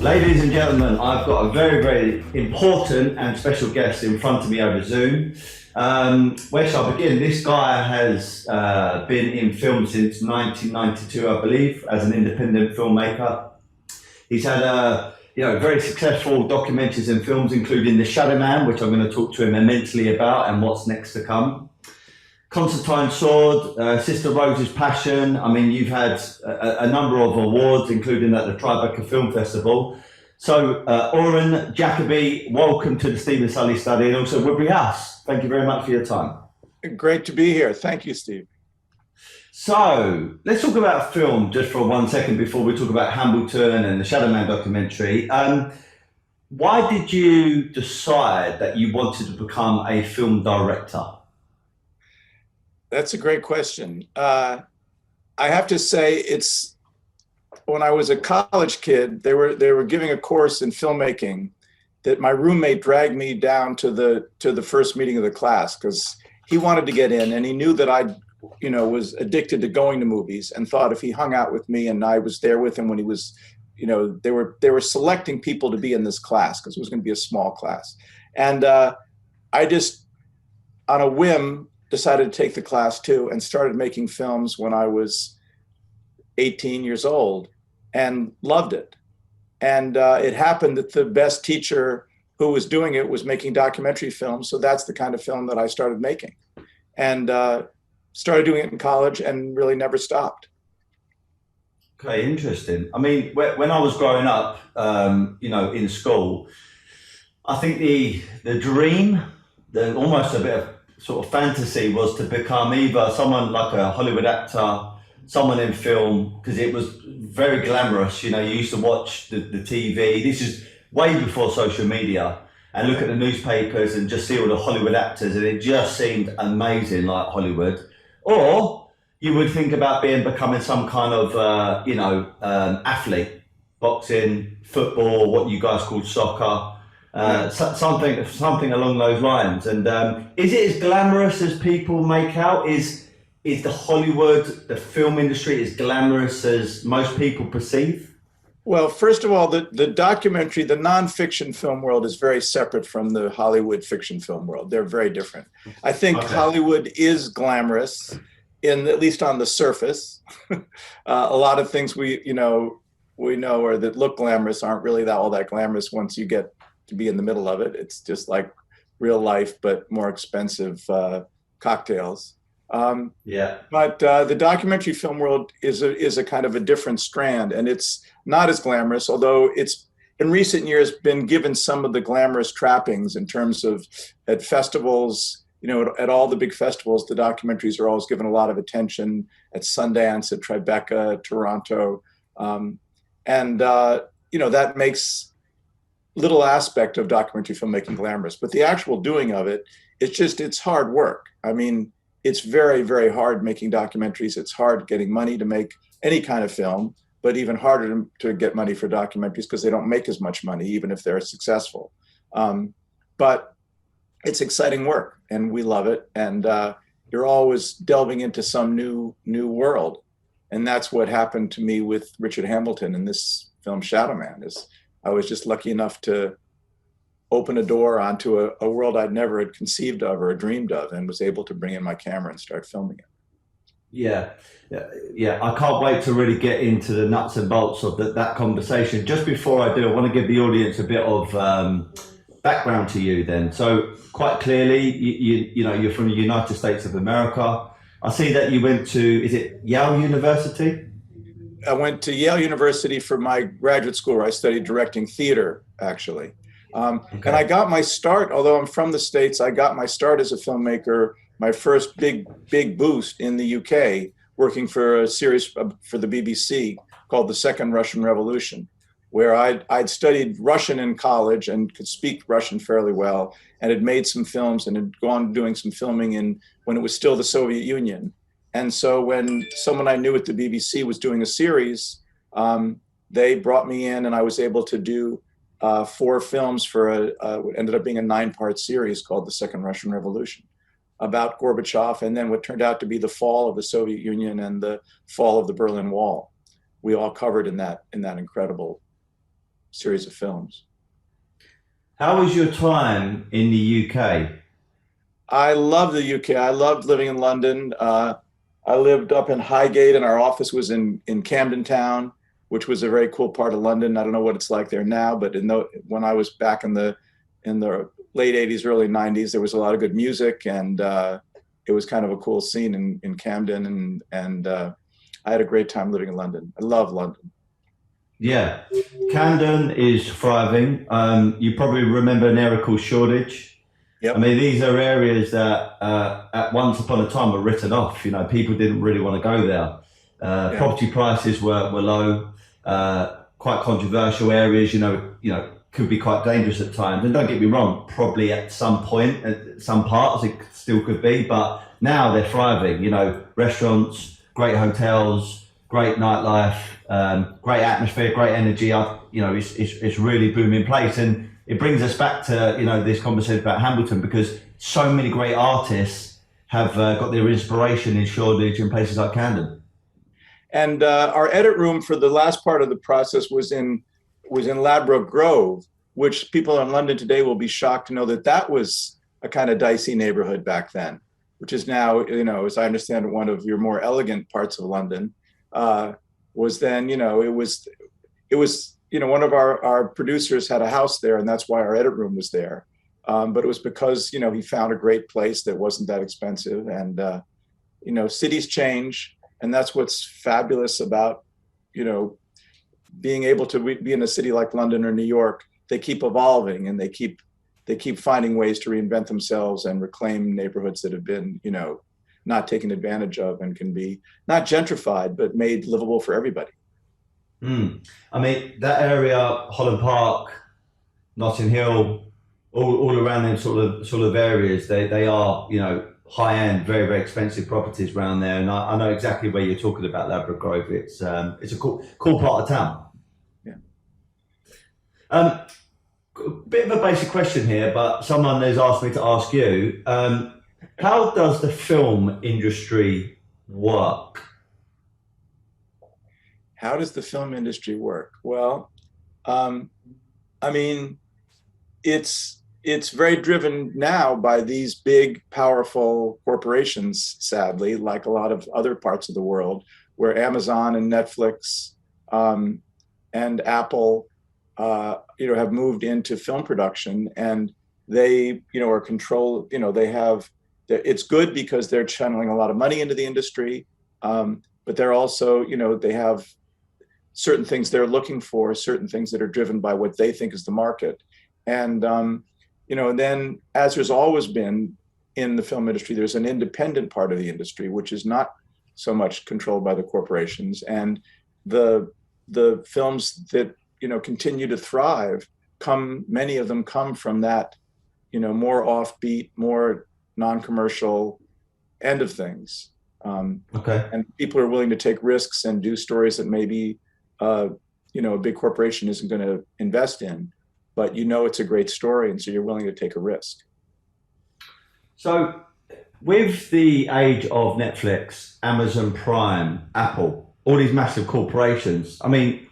Ladies and gentlemen, I've got a very, very important and special guest in front of me over Zoom. Where shall I begin? This guy has been in film since 1992, I believe, as an independent filmmaker. He's had very successful documentaries and films, including The Shadowman, which I'm going to talk to him immensely about, and what's next to come. Constantine's Sword, Sister Rose's Passion. I mean, you've had a number of awards, including at the Tribeca Film Festival. So, Oren Jacoby, welcome to the Stephen Sully Study, and also Woodbury House. Thank you very much for your time. Great to be here. Thank you, Steve. So, let's talk about film just for 1 second before we talk about Hambleton and the Shadowman documentary. Why did you decide that you wanted to become a film director? That's a great question. I have to say, it's when I was a college kid, they were giving a course in filmmaking that my roommate dragged me down to the first meeting of the class because he wanted to get in, and he knew that I, was addicted to going to movies, and thought if he hung out with me and I was there with him when he was, they were selecting people to be in this class because it was going to be a small class, and I just, on a whim, decided to take the class too, and started making films when I was 18 years old and loved it. And it happened that the best teacher who was doing it was making documentary films. So that's the kind of film that I started making, and started doing it in college and really never stopped. Okay, interesting. I mean, when I was growing up, in school, I think the dream, almost a bit of sort of fantasy was to become either someone like a Hollywood actor, someone in film, because it was very glamorous. You used to watch the TV. This is way before social media, and look at the newspapers and just see all the Hollywood actors, and it just seemed amazing, like Hollywood. Or you would think about becoming some kind of, athlete, boxing, football, what you guys call soccer. Something along those lines. And is it as glamorous as people make out? Is the Hollywood, the film industry, as glamorous as most people perceive? Well, first of all, the documentary, the nonfiction film world is very separate from the Hollywood fiction film world. They're very different. I think Hollywood is glamorous, at least on the surface. A lot of things we know or that look glamorous aren't really all that glamorous once you get to be in the middle of it. It's just like real life, but more expensive cocktails. But the documentary film world is a kind of a different strand, and it's not as glamorous, although it's in recent years been given some of the glamorous trappings in terms of at festivals, at all the big festivals, the documentaries are always given a lot of attention at Sundance, at Tribeca, Toronto. That makes little aspect of documentary filmmaking glamorous, but the actual doing of it, it's hard work. I mean, it's very, very hard making documentaries. It's hard getting money to make any kind of film, but even harder to get money for documentaries because they don't make as much money, even if they're successful. But it's exciting work, and we love it. And you're always delving into some new world. And that's what happened to me with Richard Hambleton in this film, Shadowman. I was just lucky enough to open a door onto a world I'd never had conceived of or dreamed of, and was able to bring in my camera and start filming it. Yeah. I can't wait to really get into the nuts and bolts of that conversation. Just before I do, I want to give the audience a bit of background to you then. So quite clearly, you're from the United States of America. I see that you went to, is it Yale University? I went to Yale University for my graduate school, where I studied directing theater, actually. And I got my start, although I'm from the States, I got my start as a filmmaker, my first big boost in the UK, working for a series for the BBC called The Second Russian Revolution, where I'd studied Russian in college and could speak Russian fairly well, and had made some films and had gone doing some filming when it was still the Soviet Union. And so when someone I knew at the BBC was doing a series, they brought me in, and I was able to do 4 films for what ended up being a 9-part series called The Second Russian Revolution, about Gorbachev, and then what turned out to be the fall of the Soviet Union and the fall of the Berlin Wall. We all covered in that incredible series of films. How was your time in the UK? I love the UK. I loved living in London. I lived up in Highgate, and our office was in Camden Town, which was a very cool part of London. I don't know what it's like there now, but when I was back in the late '80s, early '90s, there was a lot of good music, and it was kind of a cool scene in Camden, and I had a great time living in London. I love London. Yeah, Camden is thriving. You probably remember an area called Shoreditch. Yep. I mean, these are areas that at once upon a time were written off. You know, people didn't really want to go there. Yeah. Property prices were low. Quite controversial areas. Could be quite dangerous at times. And don't get me wrong, probably at some point, at some parts, it still could be. But now they're thriving. You know, restaurants, great hotels, great nightlife, great atmosphere, great energy. It's really booming place. And it brings us back to, this conversation about Hambleton, because so many great artists have got their inspiration in Shoreditch and places like Camden. And our edit room for the last part of the process was in Ladbroke Grove, which people in London today will be shocked to know that was a kind of dicey neighborhood back then, which is now, as I understand it, one of your more elegant parts of London. Was then, it was one of our producers had a house there, and that's why our edit room was there. But it was because, he found a great place that wasn't that expensive. And, cities change, and that's what's fabulous about, being able to be in a city like London or New York. They keep evolving, and they keep finding ways to reinvent themselves and reclaim neighborhoods that have been, not taken advantage of, and can be not gentrified, but made livable for everybody. I mean, that area, Holland Park, Notting Hill, all around them sort of areas, they are, high end, very, very expensive properties around there. And I know exactly where you're talking about, Ladbroke Grove. It's a cool part of town. Yeah. Bit of a basic question here, but someone has asked me to ask you, how does the film industry work? How does the film industry work? Well, I mean, it's very driven now by these big, powerful corporations, sadly, like a lot of other parts of the world, where Amazon and Netflix and Apple, have moved into film production, and they, are control. It's good because they're channeling a lot of money into the industry, but they're also, they have certain things they're looking for, certain things that are driven by what they think is the market. And, and then, as there's always been in the film industry, there's an independent part of the industry, which is not so much controlled by the corporations. And the films that, continue to thrive, many of them come from that, more offbeat, more non-commercial end of things. Okay. And people are willing to take risks and do stories that maybe, a big corporation isn't going to invest in, but it's a great story, and so you're willing to take a risk. So, with the age of Netflix, Amazon Prime, Apple, all these massive corporations, I mean,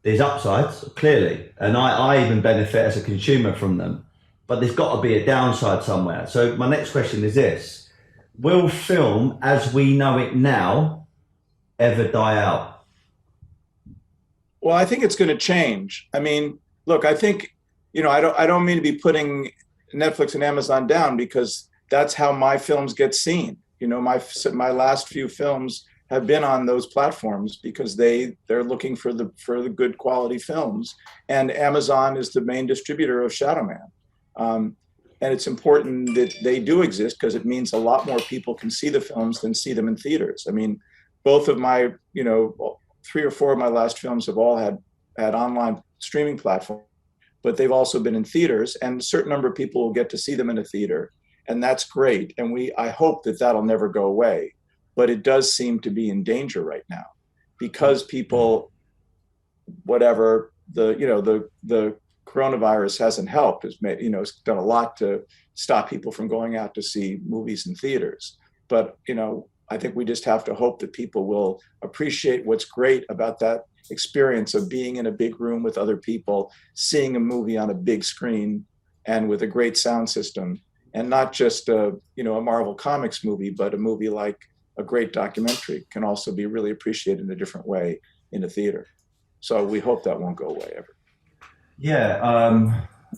there's upsides, clearly, and I even benefit as a consumer from them, but there's got to be a downside somewhere. So my next question is this: will film as we know it now ever die out? Well, I think it's going to change. I mean, look, I think, I don't mean to be putting Netflix and Amazon down, because that's how my films get seen. My last few films have been on those platforms because they're looking for the good quality films, and Amazon is the main distributor of Shadowman. And it's important that they do exist, because it means a lot more people can see the films than see them in theaters. I mean, both of my, 3 or 4 of my last films have all had online streaming platforms, but they've also been in theaters, and a certain number of people will get to see them in a theater, and that's great. And I hope that that'll never go away, but it does seem to be in danger right now, because people, whatever the coronavirus hasn't helped. It's made, it's done a lot to stop people from going out to see movies in theaters. But, I think we just have to hope that people will appreciate what's great about that experience of being in a big room with other people, seeing a movie on a big screen and with a great sound system, and not just a Marvel Comics movie, but a movie like a great documentary can also be really appreciated in a different way in a theater. So we hope that won't go away ever. Yeah,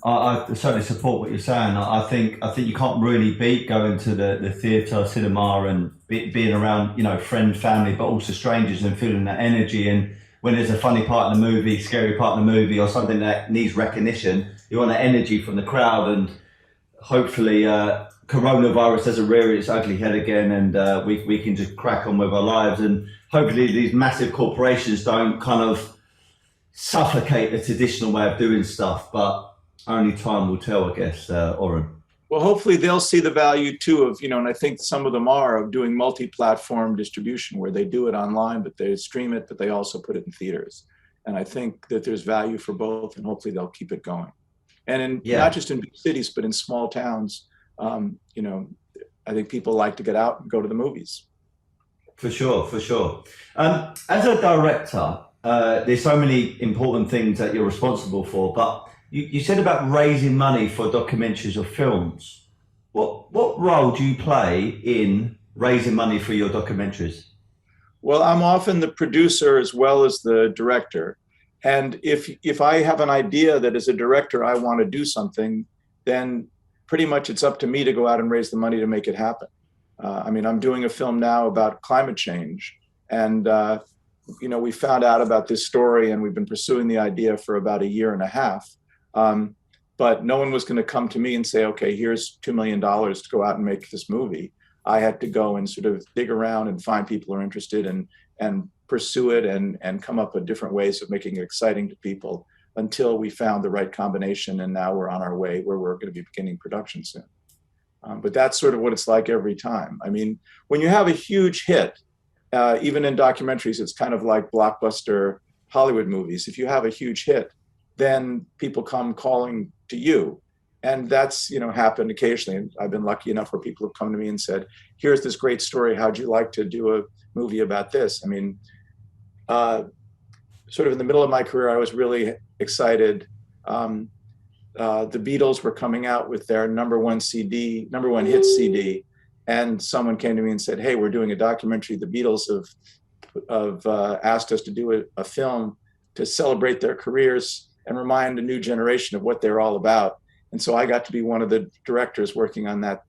I certainly support what you're saying. I think you can't really beat going to the theatre, cinema, and being around friend, family, but also strangers, and feeling that energy. And when there's a funny part in the movie, scary part in the movie, or something that needs recognition, you want that energy from the crowd. And hopefully, coronavirus doesn't rear its ugly head again, and we can just crack on with our lives. And hopefully, these massive corporations don't kind of suffocate the traditional way of doing stuff, but only time will tell, I guess, Oren. Well, hopefully they'll see the value too of, and I think some of them are, of doing multi-platform distribution where they do it online, but they stream it, but they also put it in theaters. And I think that there's value for both, and hopefully they'll keep it going. And not just in big cities, but in small towns, I think people like to get out and go to the movies. For sure. As a director, there's so many important things that you're responsible for, but you said about raising money for documentaries or films. What role do you play in raising money for your documentaries? Well, I'm often the producer as well as the director. And if I have an idea that as a director I want to do something, then pretty much it's up to me to go out and raise the money to make it happen. I'm doing a film now about climate change, and we found out about this story and we've been pursuing the idea for about a year and a half. But no one was going to come to me and say, okay, here's $2 million to go out and make this movie. I had to go and sort of dig around and find people who are interested and pursue it and come up with different ways of making it exciting to people until we found the right combination. And now we're on our way where we're going to be beginning production soon. But that's sort of what it's like every time. I mean, when you have a huge hit, even in documentaries, it's kind of like blockbuster Hollywood movies. If you have a huge hit, then people come calling to you. And that's, happened occasionally. And I've been lucky enough where people have come to me and said, here's this great story. How'd you like to do a movie about this? I mean, sort of in the middle of my career, I was really excited. The Beatles were coming out with their number one hit CD. And someone came to me and said, hey, we're doing a documentary. The Beatles have asked us to do a film to celebrate their careers and remind a new generation of what they're all about. And so I got to be one of the directors working on that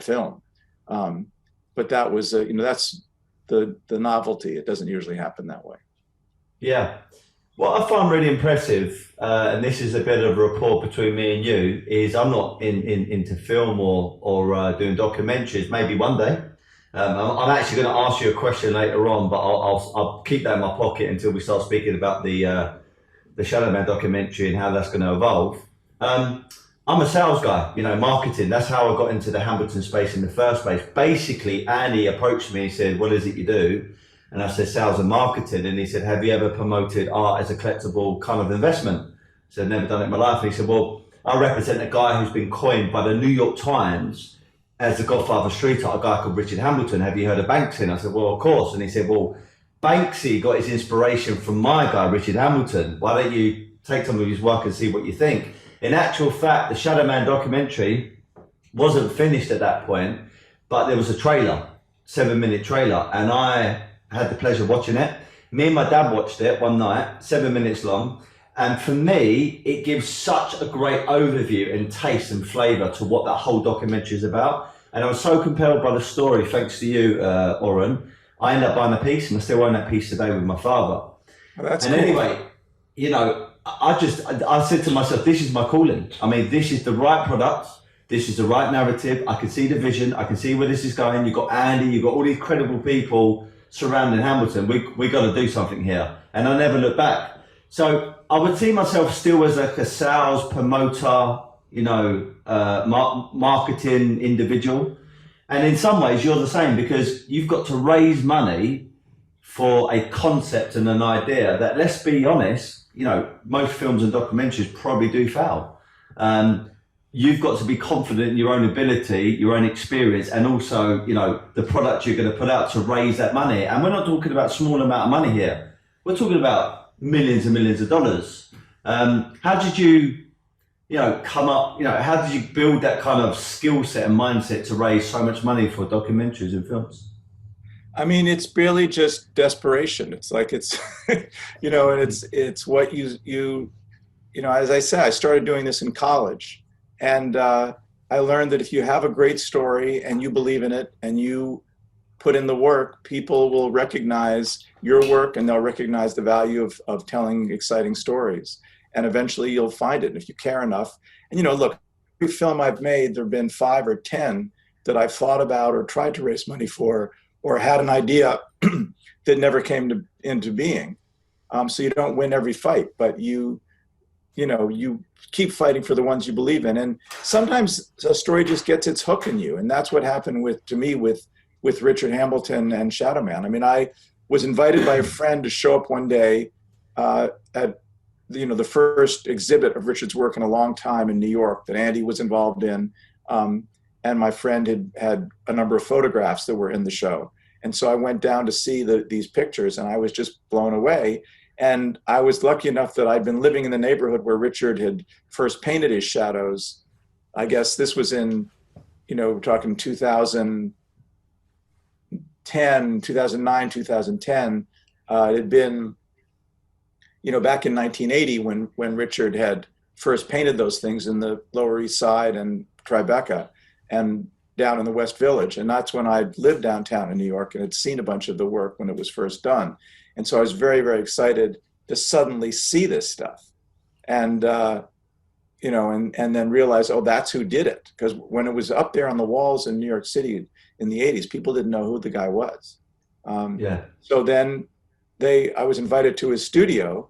film. But that was, that's the novelty. It doesn't usually happen that way. Yeah. What I find really impressive, and this is a bit of a rapport between me and you, is I'm not into film or doing documentaries. Maybe one day. I'm actually going to ask you a question later on, but I'll keep that in my pocket until we start speaking about the Shadowman documentary and how that's going to evolve. I'm a sales guy, marketing. That's how I got into the Hambleton space in the first place. Basically, Andy approached me and said, what is it you do? And I said, sales and marketing. And he said, have you ever promoted art as a collectible kind of investment? I said, never done it in my life. And he said, well, I represent a guy who's been coined by the New York Times as the Godfather of street art, a guy called Richard Hambleton. Have you heard of Banksy? And I said, well, of course. And he said, well, Banksy got his inspiration from my guy, Richard Hambleton. Why don't you take some of his work and see what you think? In actual fact, the Shadowman documentary wasn't finished at that point, but there was a trailer, 7-minute trailer, and I had the pleasure of watching it. Me and my dad watched it one night, 7 minutes long. And for me, it gives such a great overview and taste and flavor to what that whole documentary is about. And I was so compelled by the story, thanks to you, Oren. I ended up buying a piece, and I still own that piece today with my father. Oh, that's and cool. Anyway, I said to myself, this is my calling. I mean, this is the right product. This is the right narrative. I can see the vision. I can see where this is going. You've got Andy, you've got all these credible people surrounding Hambleton. We got to do something here. And I never looked back. So I would see myself still as like a sales promoter, marketing individual. And in some ways you're the same, because you've got to raise money for a concept and an idea that, let's be honest, most films and documentaries probably do fail. you've got to be confident in your own ability, your own experience, and also, you know, the product you're going to put out to raise that money. And we're not talking about small amount of money here. We're talking about millions and millions of dollars. How did you, you know, come up, you know, how did you build that kind of skill set and mindset to raise so much money for documentaries and films? I mean, it's barely just desperation. It's like it's, you know, and it's what you know, as I said, I started doing this in college, and I learned that if you have a great story and you believe in it and you put in the work, people will recognize your work and they'll recognize the value of telling exciting stories. And eventually you'll find it. And if you care enough, and you know, look, every film I've made, there have been 5 or 10 that I've thought about or tried to raise money for, or had an idea that never came into being. So you don't win every fight, but you know, you keep fighting for the ones you believe in. And sometimes a story just gets its hook in you. And that's what happened to me with Richard Hambleton and Shadowman. I mean, I was invited by a friend to show up one day at you know, the first exhibit of Richard's work in a long time in New York that Andy was involved in. And my friend had a number of photographs that were in the show. And so I went down to see these pictures, and I was just blown away. And I was lucky enough that I'd been living in the neighborhood where Richard had first painted his shadows. I guess this was in, you know, we're talking 2009, 2010. It had been, you know, back in 1980 when Richard had first painted those things in the Lower East Side and Tribeca and down in the West Village. And that's when I lived downtown in New York and had seen a bunch of the work when it was first done. And so I was very, very excited to suddenly see this stuff and, you know, and then realize, oh, that's who did it. Because when it was up there on the walls in New York City in the 80s, people didn't know who the guy was. So then I was invited to his studio,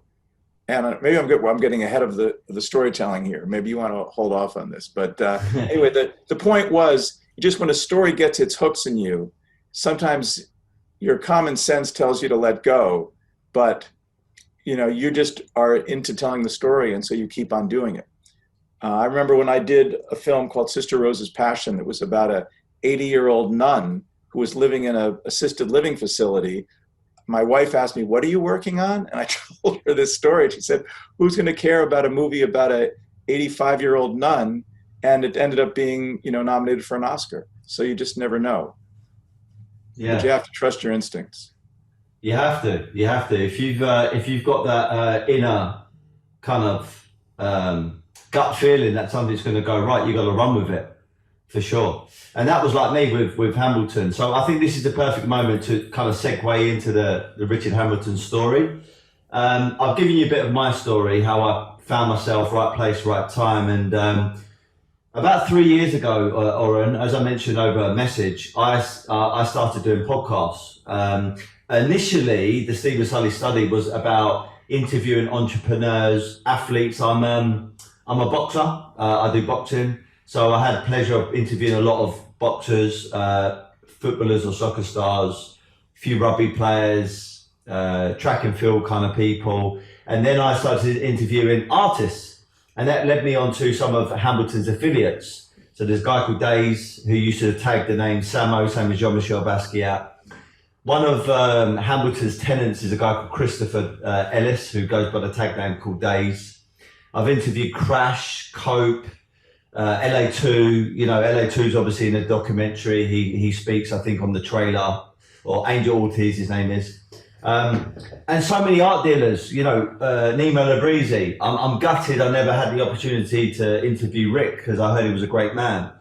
and maybe I'm getting ahead of the storytelling here. Maybe you want to hold off on this. But anyway, the point was, just when a story gets its hooks in you, sometimes your common sense tells you to let go, but you know, you just are into telling the story, and so you keep on doing it. I remember when I did a film called Sister Rose's Passion that was about a 80-year-old nun who was living in an assisted living facility. My wife asked me, "What are you working on?" And I told her this story. She said, "Who's going to care about a movie about a 85-year-old nun?" And it ended up being, you know, nominated for an Oscar. So you just never know. Yeah. But you have to trust your instincts. You have to. You have to. If you've got that inner kind of gut feeling that something's going to go right, you got to run with it, for sure. And that was like me with Hambleton. So I think this is the perfect moment to kind of segue into the Richard Hambleton story. I've given you a bit of my story, how I found myself right place, right time, and about 3 years ago, Oren, as I mentioned over a message, I started doing podcasts. Initially, the Stephen Sully study was about interviewing entrepreneurs, athletes. I'm a boxer. I do boxing. So I had the pleasure of interviewing a lot of boxers, footballers or soccer stars, a few rugby players, track and field kind of people. And then I started interviewing artists. And that led me on to some of Hambleton's affiliates. So there's a guy called Days who used to tag the name Samo, same as Jean-Michel Basquiat. One of Hambleton's tenants is a guy called Christopher Ellis, who goes by the tag name called Days. I've interviewed Crash, Cope, LA2. You know, LA2 is obviously in a documentary. He speaks, I think, on the trailer, or Angel Ortiz, his name is. And so many art dealers, you know, Nemo Labrizi. I'm gutted I never had the opportunity to interview Rick because I heard he was a great man.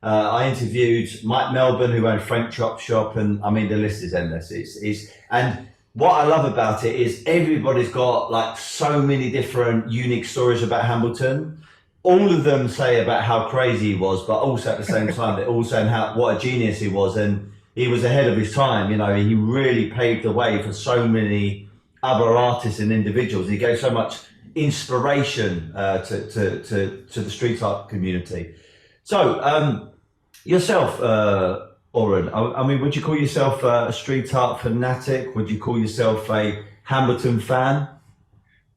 I interviewed Mike Melbourne, who owned French Chop Shop, and I mean, the list is endless. And what I love about it is everybody's got like so many different unique stories about Hambleton. All of them say about how crazy he was, but also at the same time, they're all saying what a genius he was. And he was ahead of his time, you know, he really paved the way for so many other artists and individuals. He gave so much inspiration to the street art community. So yourself, Oren, I mean, would you call yourself a street art fanatic? Would you call yourself a Hambleton fan?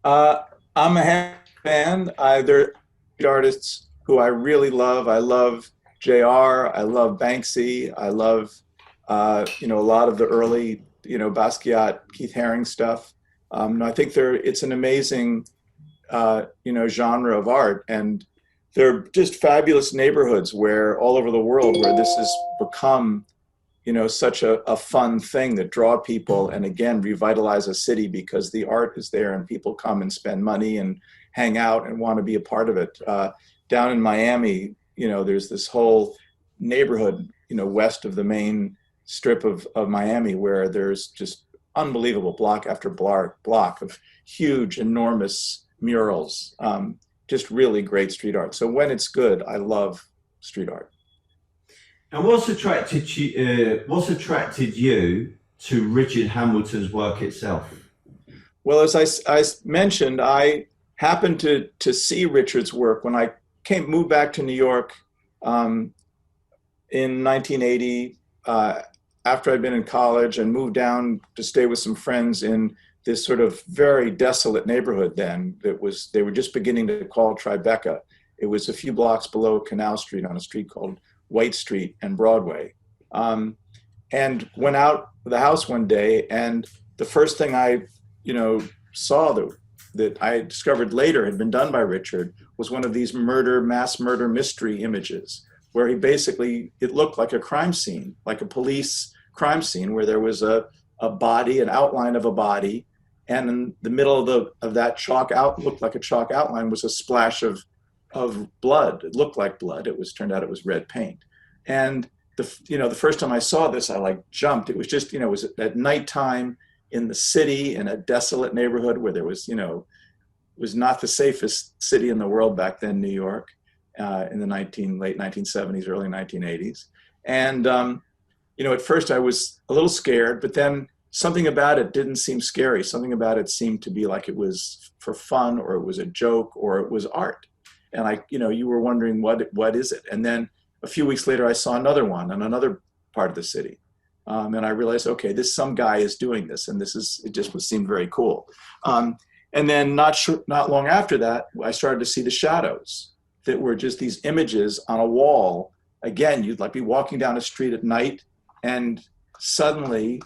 I'm a fan. There are artists who I really love. I love JR. I love Banksy. I love, a lot of the early, Basquiat, Keith Haring stuff. I think it's an amazing, genre of art. And they're just fabulous neighborhoods where all over the world where this has become, such a fun thing that draw people and again, revitalize a city because the art is there and people come and spend money and hang out and want to be a part of it. Down in Miami, there's this whole neighborhood, west of the main strip of Miami where there's just unbelievable block after block of huge, enormous murals. Just really great street art. So when it's good, I love street art. And what's attracted you to Richard Hambleton's work itself? Well, as I mentioned, I happened to see Richard's work when I moved back to New York in 1980 after I'd been in college and moved down to stay with some friends in this sort of very desolate neighborhood then they were just beginning to call Tribeca. It was a few blocks below Canal Street on a street called White Street and Broadway. And went out of the house one day, and the first thing I, saw that I discovered later had been done by Richard was one of these mass murder mystery images, where it looked like a crime scene, like a police crime scene, where there was a body, an outline of a body, and in the middle of that looked like a chalk outline was a splash of blood. It looked like blood. Turned out it was red paint. And the first time I saw this, I jumped. It was just, it was at nighttime in the city in a desolate neighborhood where there was, it was not the safest city in the world back then, New York, in the late 1970s, early 1980s. And, at first I was a little scared, but then something about it didn't seem scary. Something about it seemed to be like it was for fun, or it was a joke, or it was art. And you were wondering what is it? And then a few weeks later, I saw another one in another part of the city. And I realized, okay, some guy is doing this, and it just seemed very cool. And then not long after that, I started to see the shadows that were just these images on a wall. Again, you'd be walking down a street at night, and suddenly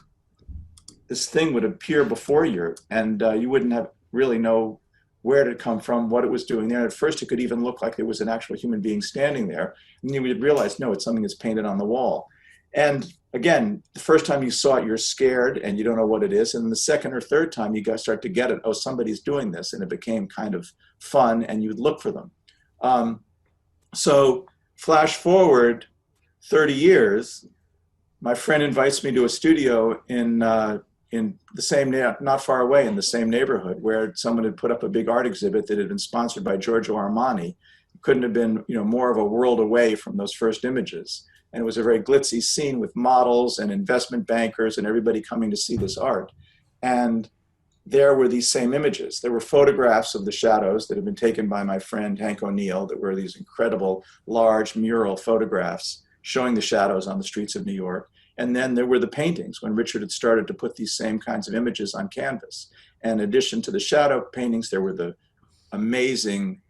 this thing would appear before you, and you wouldn't really know where did it come from, what it was doing there. At first, it could even look like there was an actual human being standing there. And you would realize, no, it's something that's painted on the wall. And again, the first time you saw it, you're scared and you don't know what it is. And the second or third time, you guys start to get it. Oh, somebody's doing this. And it became kind of fun, and you'd look for them. So flash forward 30 years, my friend invites me to a studio in the same, not far away, in the same neighborhood, where someone had put up a big art exhibit that had been sponsored by Giorgio Armani. It couldn't have been, more of a world away from those first images. And it was a very glitzy scene with models and investment bankers and everybody coming to see this art. And there were these same images. There were photographs of the shadows that had been taken by my friend Hank O'Neill, that were these incredible large mural photographs showing the shadows on the streets of New York. And then there were the paintings, when Richard had started to put these same kinds of images on canvas. And in addition to the shadow paintings, there were the amazing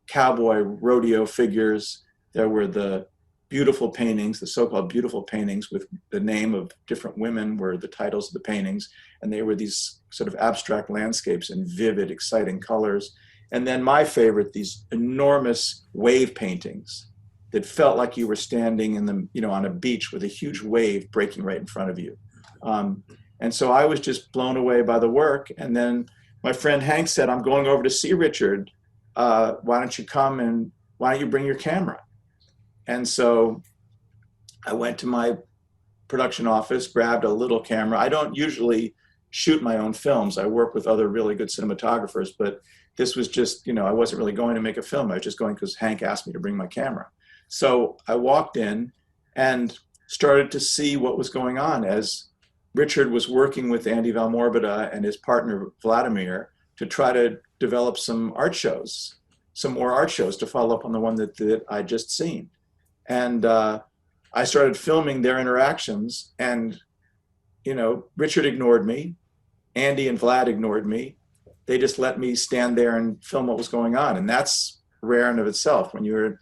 cowboy rodeo figures. There were the beautiful paintings, the so-called beautiful paintings with the name of different women were the titles of the paintings. And they were these sort of abstract landscapes in vivid, exciting colors. And then my favorite, these enormous wave paintings that felt like you were standing on a beach with a huge wave breaking right in front of you. And so I was just blown away by the work. And then my friend Hank said, I'm going over to see Richard. Why don't you come, and why don't you bring your camera? And so I went to my production office, grabbed a little camera. I don't usually shoot my own films. I work with other really good cinematographers, but this was just, I wasn't really going to make a film. I was just going because Hank asked me to bring my camera. So I walked in and started to see what was going on as Richard was working with Andy Valmorbida and his partner Vladimir to try to develop some art shows, some more art shows to follow up on the one that I'd just seen. And I started filming their interactions, and, Richard ignored me. Andy and Vlad ignored me. They just let me stand there and film what was going on. And that's rare in of itself, when you're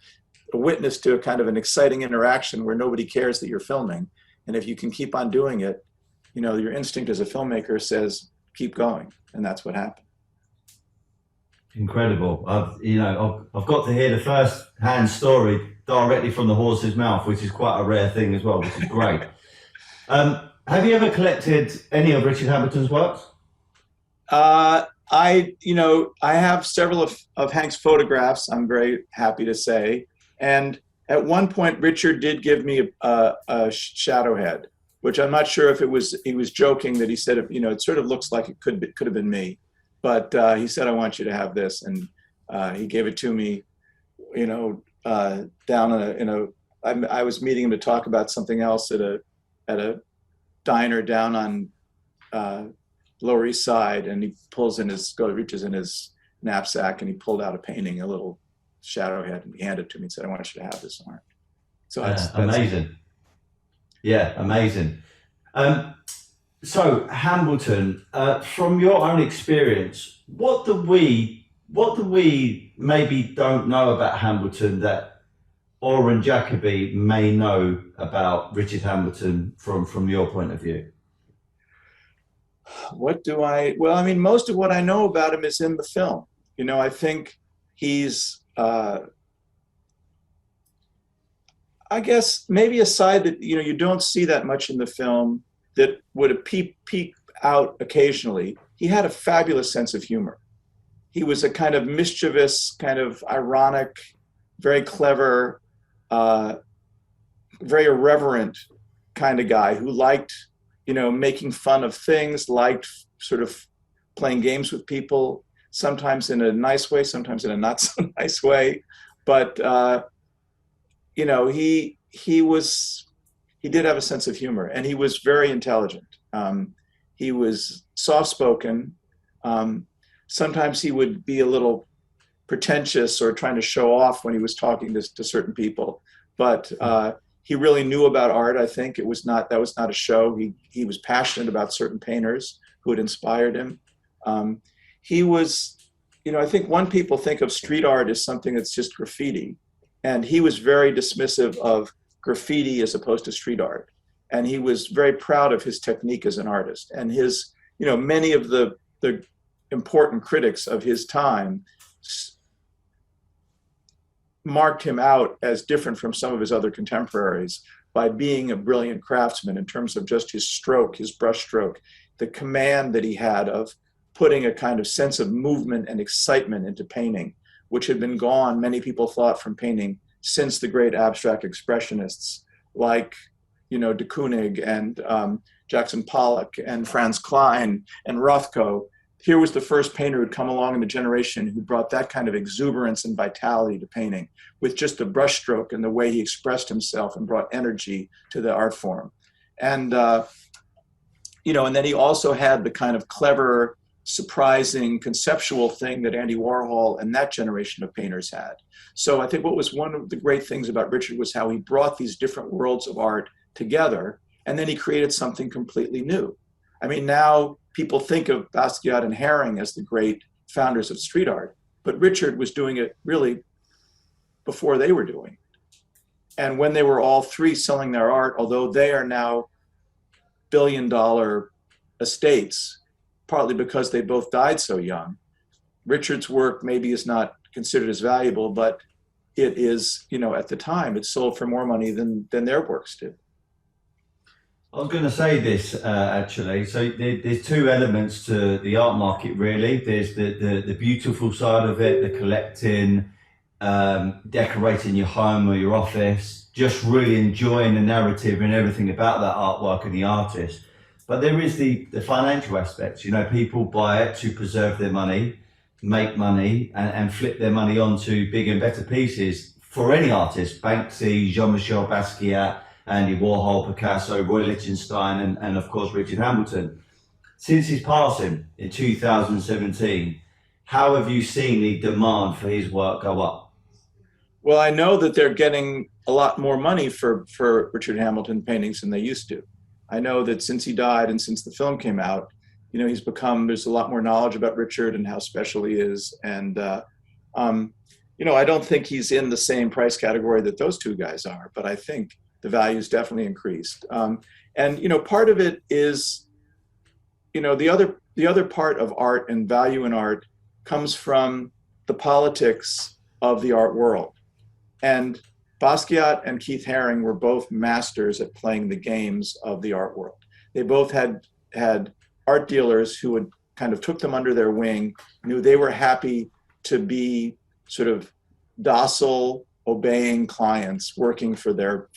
a witness to a kind of an exciting interaction where nobody cares that you're filming. And if you can keep on doing it, you know, your instinct as a filmmaker says, keep going. And that's what happened. Incredible. I've got to hear the first-hand story directly from the horse's mouth, which is quite a rare thing as well, which is great. Have you ever collected any of Richard Hambleton's works? I have several of Hank's photographs, I'm very happy to say. And at one point, Richard did give me a shadow head, which I'm not sure if he was joking that he said, you know, it sort of looks like it could have been me. But he said, I want you to have this. And he gave it to me, you know, down I was meeting him to talk about something else at a diner down on Lower East Side, and he reaches in his knapsack and he pulled out a painting, a little shadow head, and he handed it to me and said, I want you to have this, Oren. So that's amazing. Yeah, amazing. So Hambleton, from your own experience, what do we maybe don't know about Hambleton that Oren Jacoby may know about Richard Hambleton from your point of view? Well, I mean, most of what I know about him is in the film. You know, I think he's, I guess maybe a side that, you know, you don't see that much in the film that would have peek out occasionally. He had a fabulous sense of humor. He was a kind of mischievous, kind of ironic, very clever, very irreverent kind of guy who liked, you know, making fun of things, liked sort of playing games with people, sometimes in a nice way, sometimes in a not so nice way. But, you know, he did have a sense of humor, and he was very intelligent. He was soft-spoken. Sometimes he would be a little pretentious or trying to show off when he was talking to certain people. But he really knew about art, I think. That was not a show. He was passionate about certain painters who had inspired him. He was, you know, I think people think of street art as something that's just graffiti. And he was very dismissive of graffiti as opposed to street art. And he was very proud of his technique as an artist. And his, you know, many of the important critics of his time marked him out as different from some of his other contemporaries by being a brilliant craftsman in terms of just his stroke, his brush stroke, the command that he had of putting a kind of sense of movement and excitement into painting, which had been gone, many people thought, from painting since the great abstract expressionists like, you know, de Kooning and Jackson Pollock and Franz Klein and Rothko. Here was the first painter who'd come along in the generation who brought that kind of exuberance and vitality to painting with just the brushstroke and the way he expressed himself and brought energy to the art form. And, you know, and then he also had the kind of clever, surprising, conceptual thing that Andy Warhol and that generation of painters had. So I think what was one of the great things about Richard was how he brought these different worlds of art together, and then he created something completely new. I mean, now people think of Basquiat and Haring as the great founders of street art, but Richard was doing it really before they were doing it. And when they were all three selling their art, although they are now billion-dollar estates, partly because they both died so young, Richard's work maybe is not considered as valuable, but it is, you know, at the time, it sold for more money than their works did. I was going to say this actually. So there's two elements to the art market, really. There's the beautiful side of it, the collecting, decorating your home or your office, just really enjoying the narrative and everything about that artwork and the artist. But there is the financial aspect. You know, people buy it to preserve their money, make money, and flip their money onto bigger and better pieces. For any artist, Banksy, Jean-Michel Basquiat, Andy Warhol, Picasso, Roy Lichtenstein, and of course Richard Hambleton. Since his passing in 2017, how have you seen the demand for his work go up? Well, I know that they're getting a lot more money for Richard Hambleton paintings than they used to. I know that since he died and since the film came out, you know, there's a lot more knowledge about Richard and how special he is. And I don't think he's in the same price category that those two guys are, but I think the value's definitely increased. And part of it is, the other part of art and value in art comes from the politics of the art world. And Basquiat and Keith Haring were both masters at playing the games of the art world. They both had art dealers who would kind of took them under their wing, knew they were happy to be sort of docile, obeying clients working for their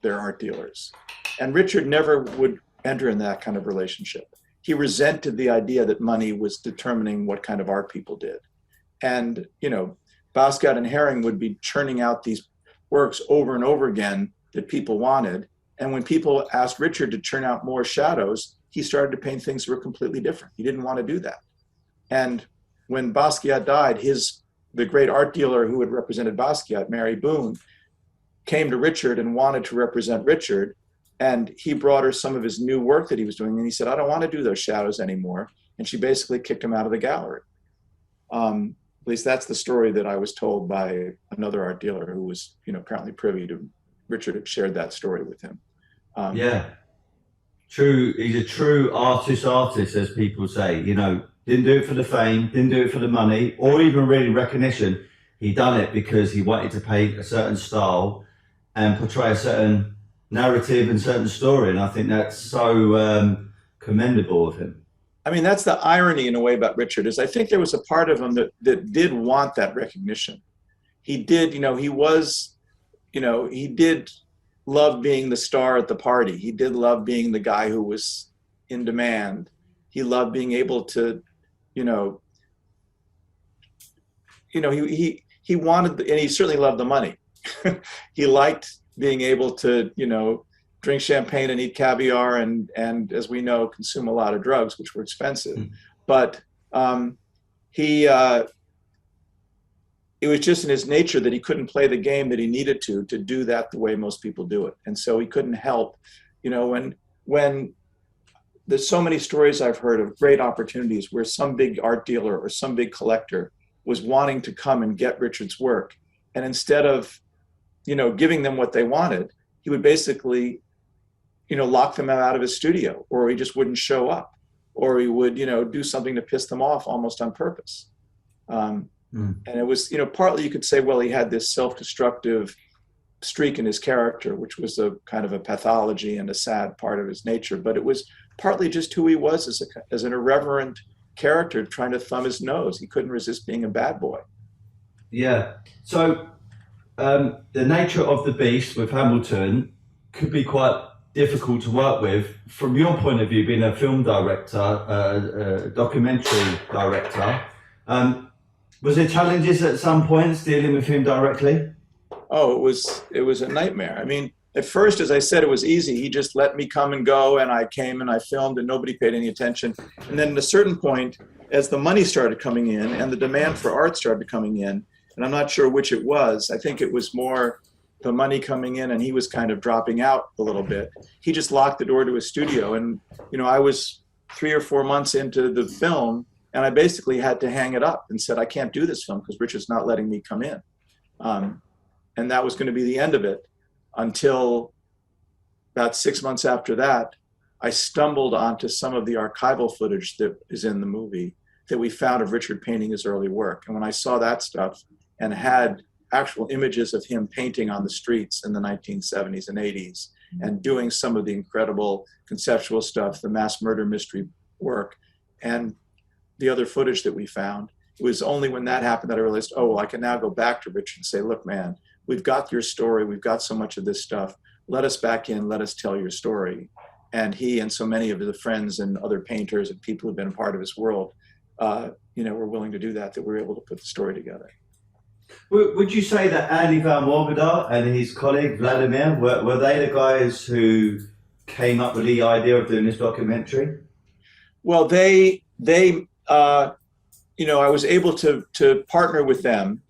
art dealers. And Richard never would enter in that kind of relationship. He resented the idea that money was determining what kind of art people did. And, Basquiat and Haring would be churning out these works over and over again that people wanted. And when people asked Richard to churn out more shadows, he started to paint things that were completely different. He didn't want to do that. And when Basquiat died, the great art dealer who had represented Basquiat, Mary Boone, came to Richard and wanted to represent Richard. And he brought her some of his new work that he was doing. And he said, I don't want to do those shadows anymore. And she basically kicked him out of the gallery. At least that's the story that I was told by another art dealer who was, apparently privy to Richard had shared that story with him. Yeah. True. He's a true artist, as people say, didn't do it for the fame, didn't do it for the money, or even really recognition. He done it because he wanted to paint a certain style and portray a certain narrative and certain story. And I think that's so commendable of him. I mean, that's the irony in a way about Richard, is I think there was a part of him that did want that recognition. He did, he did love being the star at the party. He did love being the guy who was in demand. He loved being able to, he wanted, and he certainly loved the money. He liked being able to, drink champagne and eat caviar and as we know, consume a lot of drugs, which were expensive. Mm. But it was just in his nature that he couldn't play the game that he needed to do that the way most people do it. And so he couldn't help, when there's so many stories I've heard of great opportunities where some big art dealer or some big collector was wanting to come and get Richard's work. And instead of, giving them what they wanted, he would basically, lock them out of his studio, or he just wouldn't show up, or he would, do something to piss them off almost on purpose. And it was, partly you could say, well, he had this self-destructive streak in his character, which was a kind of a pathology and a sad part of his nature. But it was partly just who he was as an irreverent character trying to thumb his nose. He couldn't resist being a bad boy. Yeah. So the nature of the beast with Hambleton could be quite difficult to work with. From your point of view, being a film director, a documentary director, was there challenges at some points dealing with him directly? Oh, it was a nightmare. I mean, at first, as I said, it was easy. He just let me come and go, and I came and I filmed, and nobody paid any attention. And then at a certain point, as the money started coming in and the demand for art started coming in, and I'm not sure which it was, I think it was more the money coming in and he was kind of dropping out a little bit. He just locked the door to his studio. And, I was 3 or 4 months into the film, and I basically had to hang it up and said, I can't do this film because Richard's not letting me come in. And that was going to be the end of it, until about 6 months after that, I stumbled onto some of the archival footage that is in the movie that we found of Richard painting his early work. And when I saw that stuff and had actual images of him painting on the streets in the 1970s and 80s and doing some of the incredible conceptual stuff, the mass murder mystery work, and the other footage that we found, it was only when that happened that I realized, oh, well, I can now go back to Richard and say, look, man, we've got your story. We've got so much of this stuff. Let us back in. Let us tell your story. And he and so many of the friends and other painters and people who've been a part of his world, were willing to do that we were able to put the story together. Would you say that Andy Van Morgendahl and his colleague Vladimir, were they the guys who came up with the idea of doing this documentary? Well, I was able to partner with them.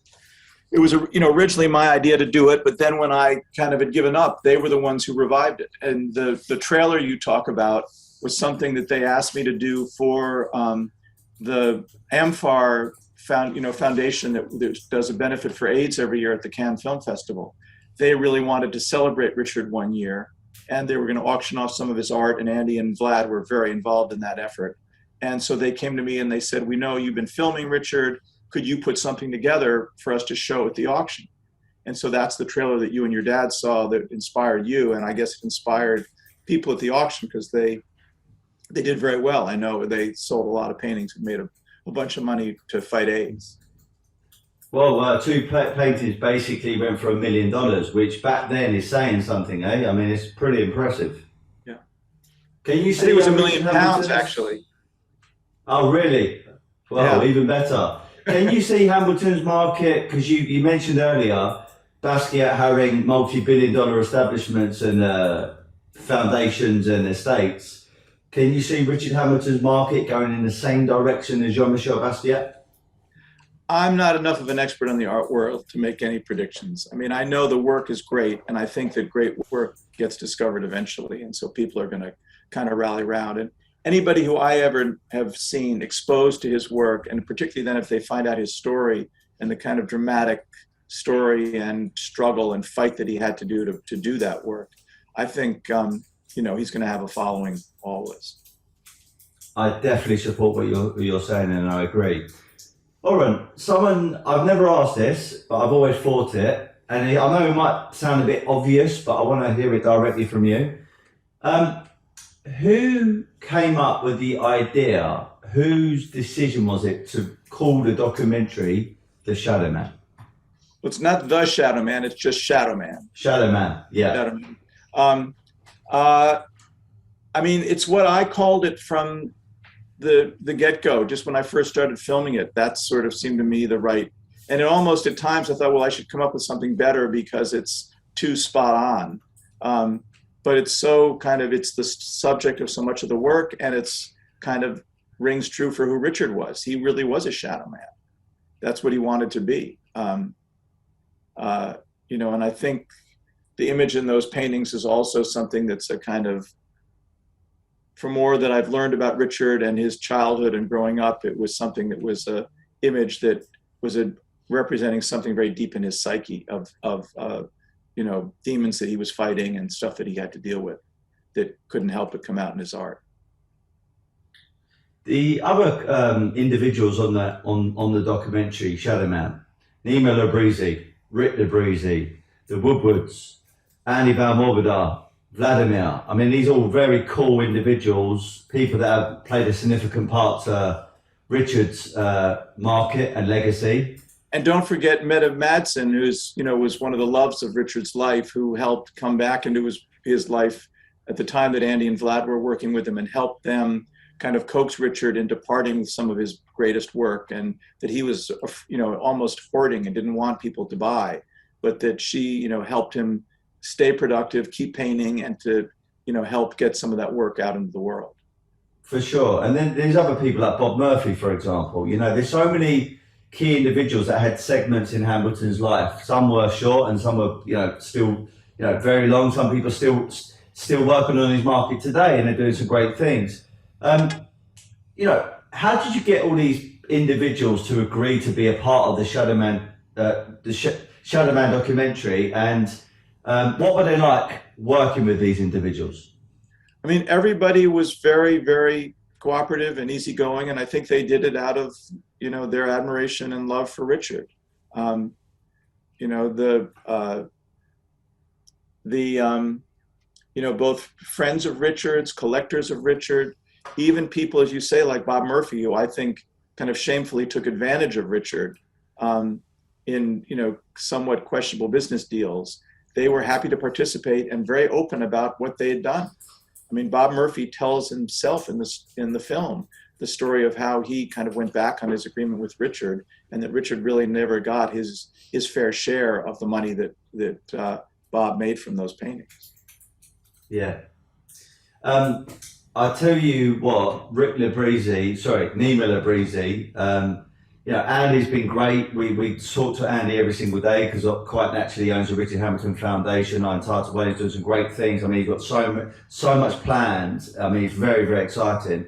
It was, originally my idea to do it, but then when I kind of had given up, they were the ones who revived it. And the trailer you talk about was something that they asked me to do for the Amphar foundation that does a benefit for AIDS every year at the Cannes Film Festival. They really wanted to celebrate Richard one year, and they were going to auction off some of his art, and Andy and Vlad were very involved in that effort. And so they came to me and they said, we know you've been filming Richard. Could you put something together for us to show at the auction? And so that's the trailer that you and your dad saw that inspired you. And I guess it inspired people at the auction because they did very well. I know they sold a lot of paintings and made a bunch of money to fight AIDS. Well, two paintings basically went for $1 million, which back then is saying something, eh? I mean, it's pretty impressive. Yeah. Can you see? I think it was £1 million, actually. Oh, really? Well, yeah. Even better. Can you see Hambleton's market? Because you mentioned earlier Basquiat having multi-billion-dollar establishments and foundations and estates. Can you see Richard Hambleton's market going in the same direction as Jean-Michel Basquiat? I'm not enough of an expert on the art world to make any predictions. I mean, I know the work is great, and I think that great work gets discovered eventually, and so people are going to kind of rally around. And anybody who I ever have seen exposed to his work, and particularly then if they find out his story and the kind of dramatic story and struggle and fight that he had to do to do that work, I think he's going to have a following always. I definitely support what you're saying, and I agree. Oren, I've never asked this, but I've always thought it, and I know it might sound a bit obvious, but I want to hear it directly from you. Who came up with the idea? Whose decision was it to call the documentary The Shadowman? Well, it's not The Shadowman, it's just Shadowman. Shadowman, yeah. Shadowman. I mean, it's what I called it from the get-go. Just when I first started filming it, that sort of seemed to me the right. And it almost at times I thought, well, I should come up with something better because it's too spot on. But it's so kind of, it's the subject of so much of the work, and it's kind of rings true for who Richard was. He really was a shadow man. That's what he wanted to be. And I think the image in those paintings is also something that's a kind of, for more that I've learned about Richard and his childhood and growing up, it was something that was a image that was representing something very deep in his psyche of demons that he was fighting and stuff that he had to deal with that couldn't help but come out in his art. The other individuals on the documentary Shadowman, Nima Labrizzi, Rick Labrizzi, the Woodwards, Andy Valmorbida, Vladimir. I mean, these are all very cool individuals, people that have played a significant part to Richard's market and legacy. And don't forget Mette Madsen, who's was one of the loves of Richard's life, who helped come back into his life at the time that Andy and Vlad were working with him, and helped them kind of coax Richard into parting with some of his greatest work, and that he was almost hoarding and didn't want people to buy, but that she helped him stay productive, keep painting, and to help get some of that work out into the world. For sure. And then there's other people like Bob Murphy, for example. There's so many key individuals that had segments in Hambleton's life. Some were short and some were still very long. Some people still working on his market today, and they're doing some great things. How did you get all these individuals to agree to be a part of the Shadowman Shadowman documentary, and what were they like working with these individuals? I mean, everybody was very, very cooperative and easygoing, and I think they did it out of their admiration and love for Richard. Both friends of Richard's, collectors of Richard, even people, as you say, like Bob Murphy, who I think kind of shamefully took advantage of Richard in somewhat questionable business deals. They were happy to participate and very open about what they had done. I mean, Bob Murphy tells himself in the film the story of how he kind of went back on his agreement with Richard, and that Richard really never got his fair share of the money that Bob made from those paintings. Yeah. I'll tell you what, Nima Labrizzi, Andy's been great. We talk to Andy every single day because quite naturally he owns the Richard Hambleton Foundation. Untitled Chapter, he's doing some great things. I mean, he's got so much planned. I mean, it's very, very exciting.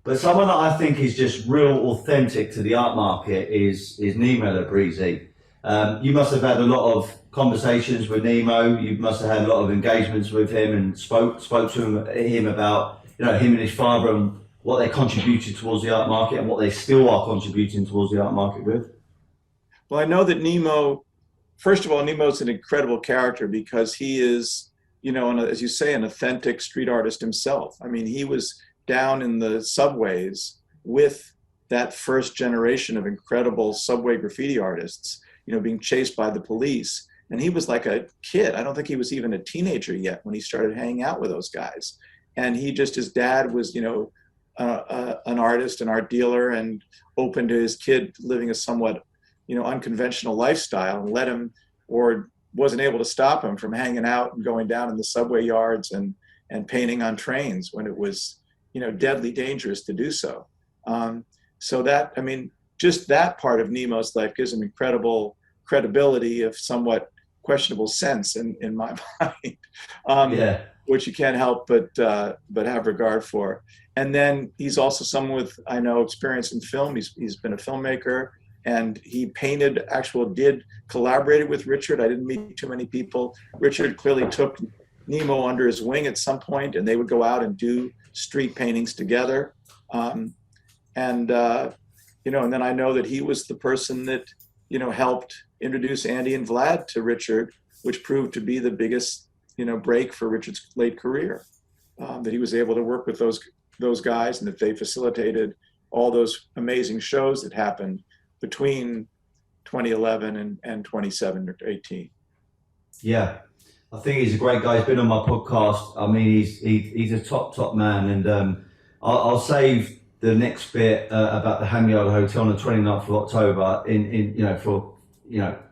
But someone that I think is just real authentic to the art market is Nemo Labrizi. You must have had a lot of conversations with Nemo. You must have had a lot of engagements with him and spoke to him about, you know, him and his father and what they contributed towards the art market and what they still are contributing towards the art market with. Well, I know that Nemo, first of all, Nemo's an incredible character because he is, you know, as you say, an authentic street artist himself. I mean, he was down in the subways with that first generation of incredible subway graffiti artists, you know, being chased by the police. And he was like a kid. I don't think he was even a teenager yet when he started hanging out with those guys. And he just, his dad was, you know, an artist, an art dealer, and open to his kid living a somewhat, you know, unconventional lifestyle, and let him, or wasn't able to stop him from hanging out and going down in the subway yards and painting on trains when it was, you know, deadly dangerous to do so. So that, I mean, just that part of Nemo's life gives him incredible credibility of somewhat questionable sense in my mind, which you can't help but have regard for. And then he's also someone with, I know, experience in film. He's been a filmmaker, and he did collaborated with Richard. I didn't meet too many people. Richard clearly took Nemo under his wing at some point, and they would go out and do street paintings together. You know, and then I know that he was the person that, you know, helped introduce Andy and Vlad to Richard, which proved to be the biggest, you know, break for Richard's late career. That he was able to work with those guys, and that they facilitated all those amazing shows that happened between 2011 and 2018. Yeah, I think he's a great guy. He's been on my podcast. I mean, he's a top man, and I'll save the next bit about the Hambleton Hotel on the 29th of October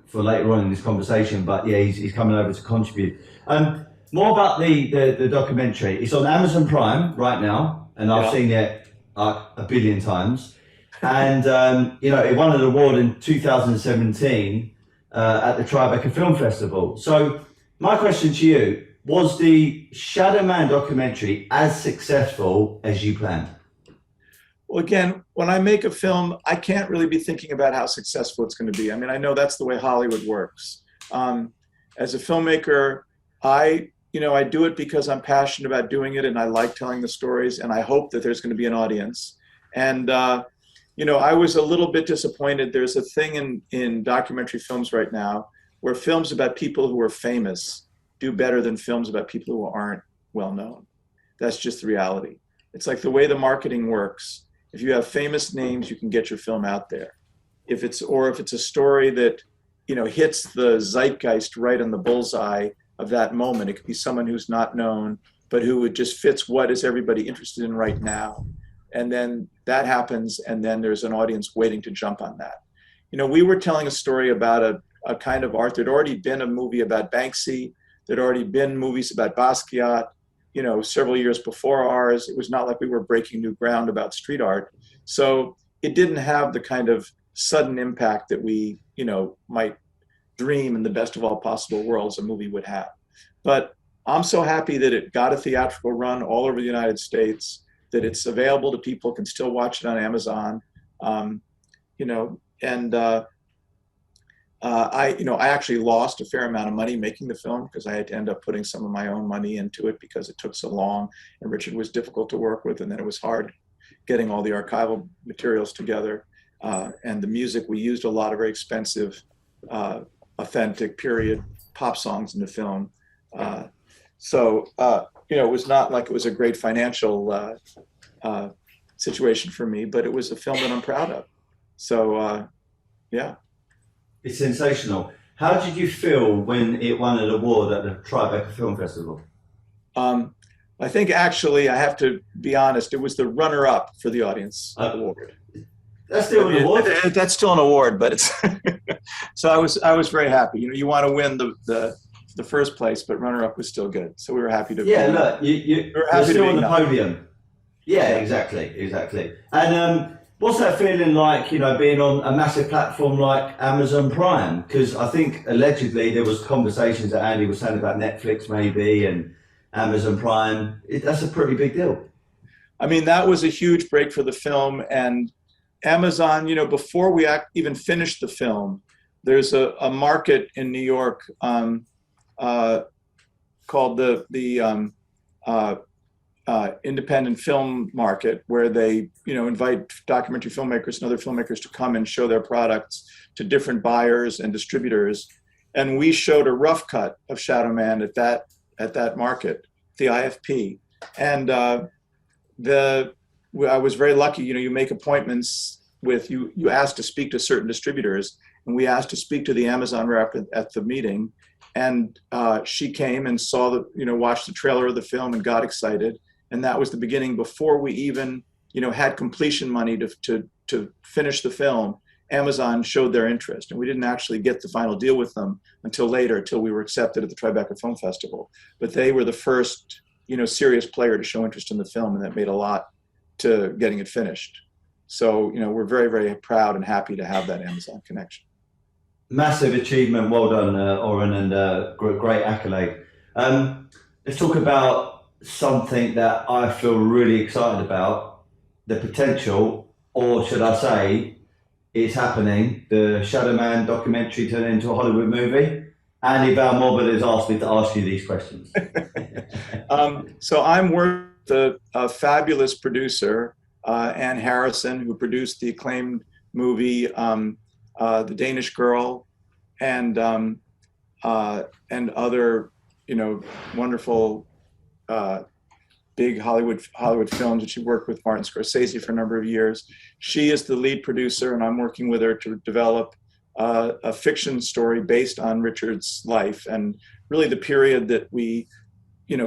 for later on in this conversation. But yeah, he's coming over to contribute. More about the documentary. It's on Amazon Prime right now, and I've seen it a billion times. And you know, it won an award in 2017 at the Tribeca Film Festival. So my question to you: was the Shadowman documentary as successful as you planned? Well, again, when I make a film, I can't really be thinking about how successful it's going to be. I mean, I know that's the way Hollywood works. As a filmmaker, I do it because I'm passionate about doing it, and I like telling the stories, and I hope that there's going to be an audience. And you know, I was a little bit disappointed. There's a thing in documentary films right now where films about people who are famous do better than films about people who aren't well known. That's just the reality. It's like the way the marketing works. If you have famous names, you can get your film out there. If it's a story that, you know, hits the zeitgeist right on the bullseye of that moment, it could be someone who's not known, but who it just fits what is everybody interested in right now. And then that happens, and then there's an audience waiting to jump on that. You know, we were telling a story about a kind of art. There'd already been a movie about Banksy. There'd already been movies about Basquiat, you know, several years before ours. It was not like we were breaking new ground about street art. So it didn't have the kind of sudden impact that we, you know, might dream in the best of all possible worlds a movie would have. But I'm so happy that it got a theatrical run all over the United States, that it's available to people, can still watch it on Amazon. You know, and I actually lost a fair amount of money making the film because I had to end up putting some of my own money into it because it took so long, and Richard was difficult to work with, and then it was hard getting all the archival materials together. And the music, we used a lot of very expensive, authentic period pop songs in the film. You know, it was not like it was a great financial situation for me, but it was a film that I'm proud of. So, yeah. It's sensational. How did you feel when it won an award at the Tribeca Film Festival? I think actually, I have to be honest, it was the runner-up for the audience award. That's still an award? That's still an award, but it's so I was very happy. You know, you want to win the first place, but runner-up was still good. So we were happy to. Yeah, look, you're still on the podium. Yeah, exactly. And what's that feeling like, you know, being on a massive platform like Amazon Prime? Because I think allegedly there was conversations that Andy was saying about Netflix maybe and Amazon Prime. That's a pretty big deal. I mean, that was a huge break for the film. And Amazon, before we even finished the film, there's a market in New York called the independent film market, where they invite documentary filmmakers and other filmmakers to come and show their products to different buyers and distributors. And we showed a rough cut of Shadowman at that market, the IFP. And I was very lucky. You make appointments with you asked to speak to certain distributors, and we asked to speak to the Amazon rep at the meeting. And she came and saw watched the trailer of the film and got excited. And that was the beginning. Before we even, had completion money to finish the film, Amazon showed their interest. And we didn't actually get the final deal with them until later, until we were accepted at the Tribeca Film Festival. But they were the first, serious player to show interest in the film, and that made a lot to getting it finished. So, we're very, very proud and happy to have that Amazon connection. Massive achievement. Well done, Oren, and great accolade. Let's talk about something that I feel really excited about, the potential, or should I say, it's happening, the Shadowman documentary turned into a Hollywood movie. Andy Van Morbid has asked me to ask you these questions. So I'm working with a fabulous producer, Anne Harrison, who produced the acclaimed movie The Danish Girl, and other wonderful big Hollywood films that she worked with Martin Scorsese for a number of years. She is the lead producer, and I'm working with her to develop a fiction story based on Richard's life, and really the period that we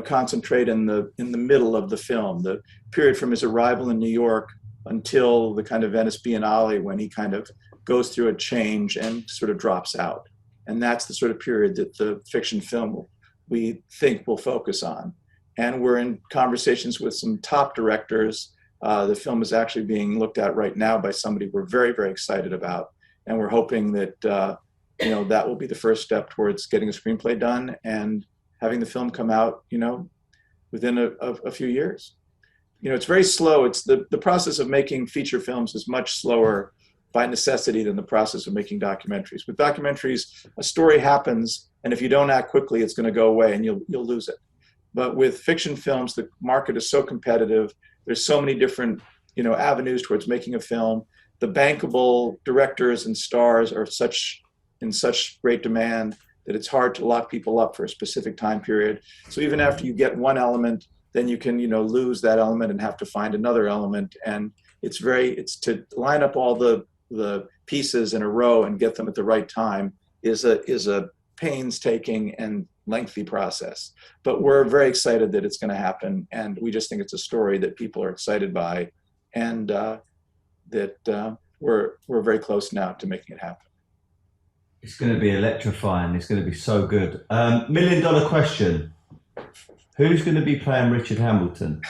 concentrate in the middle of the film, the period from his arrival in New York until the kind of Venice Biennale, when he kind of goes through a change and sort of drops out. And that's the sort of period that the fiction film we think will focus on. And we're in conversations with some top directors. The film is actually being looked at right now by somebody we're very, very excited about. And we're hoping that that will be the first step towards getting a screenplay done and having the film come out, within a few years. It's very slow. It's the process of making feature films is much slower by necessity than the process of making documentaries. With documentaries, a story happens, and if you don't act quickly, it's going to go away and you'll lose it. But with fiction films, the market is so competitive. There's so many different, avenues towards making a film. The bankable directors and stars are in such great demand that it's hard to lock people up for a specific time period. So even after you get one element, then you can, lose that element and have to find another element. And it's to line up all the pieces in a row and get them at the right time is a painstaking and lengthy process. But we're very excited that it's going to happen, and we just think it's a story that people are excited by, and that we're very close now to making it happen. It's going to be electrifying. It's going to be so good. $1 million question. Who's going to be playing Richard Hambleton?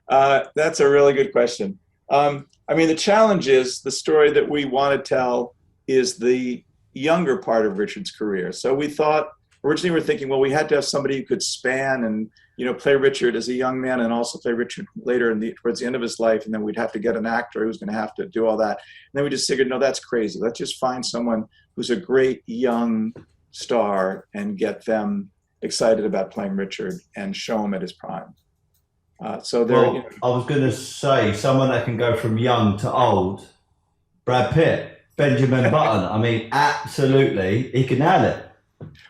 That's a really good question. The challenge is the story that we want to tell is the younger part of Richard's career. So originally we were thinking, well, we had to have somebody who could span and, play Richard as a young man and also play Richard later towards the end of his life. And then we'd have to get an actor who was going to have to do all that. And then we just figured, no, that's crazy. Let's just find someone who's a great young star and get them excited about playing Richard and show him at his prime. I was going to say someone that can go from young to old. Brad Pitt, Benjamin Button. Absolutely, he can nail it.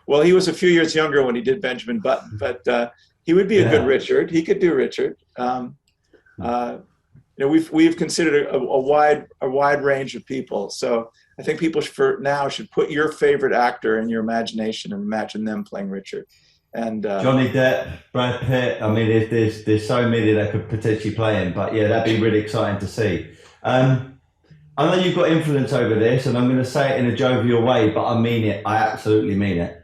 Well, he was a few years younger when he did Benjamin Button, but he would be a good Richard. He could do Richard. We've considered a wide range of people. So I think people should put your favorite actor in your imagination and imagine them playing Richard. And Johnny Depp, Brad Pitt. There's so many that could potentially play him. But yeah, that'd be really exciting to see. I know you've got influence over this, and I'm going to say it in a jovial way, but I mean it. I absolutely mean it.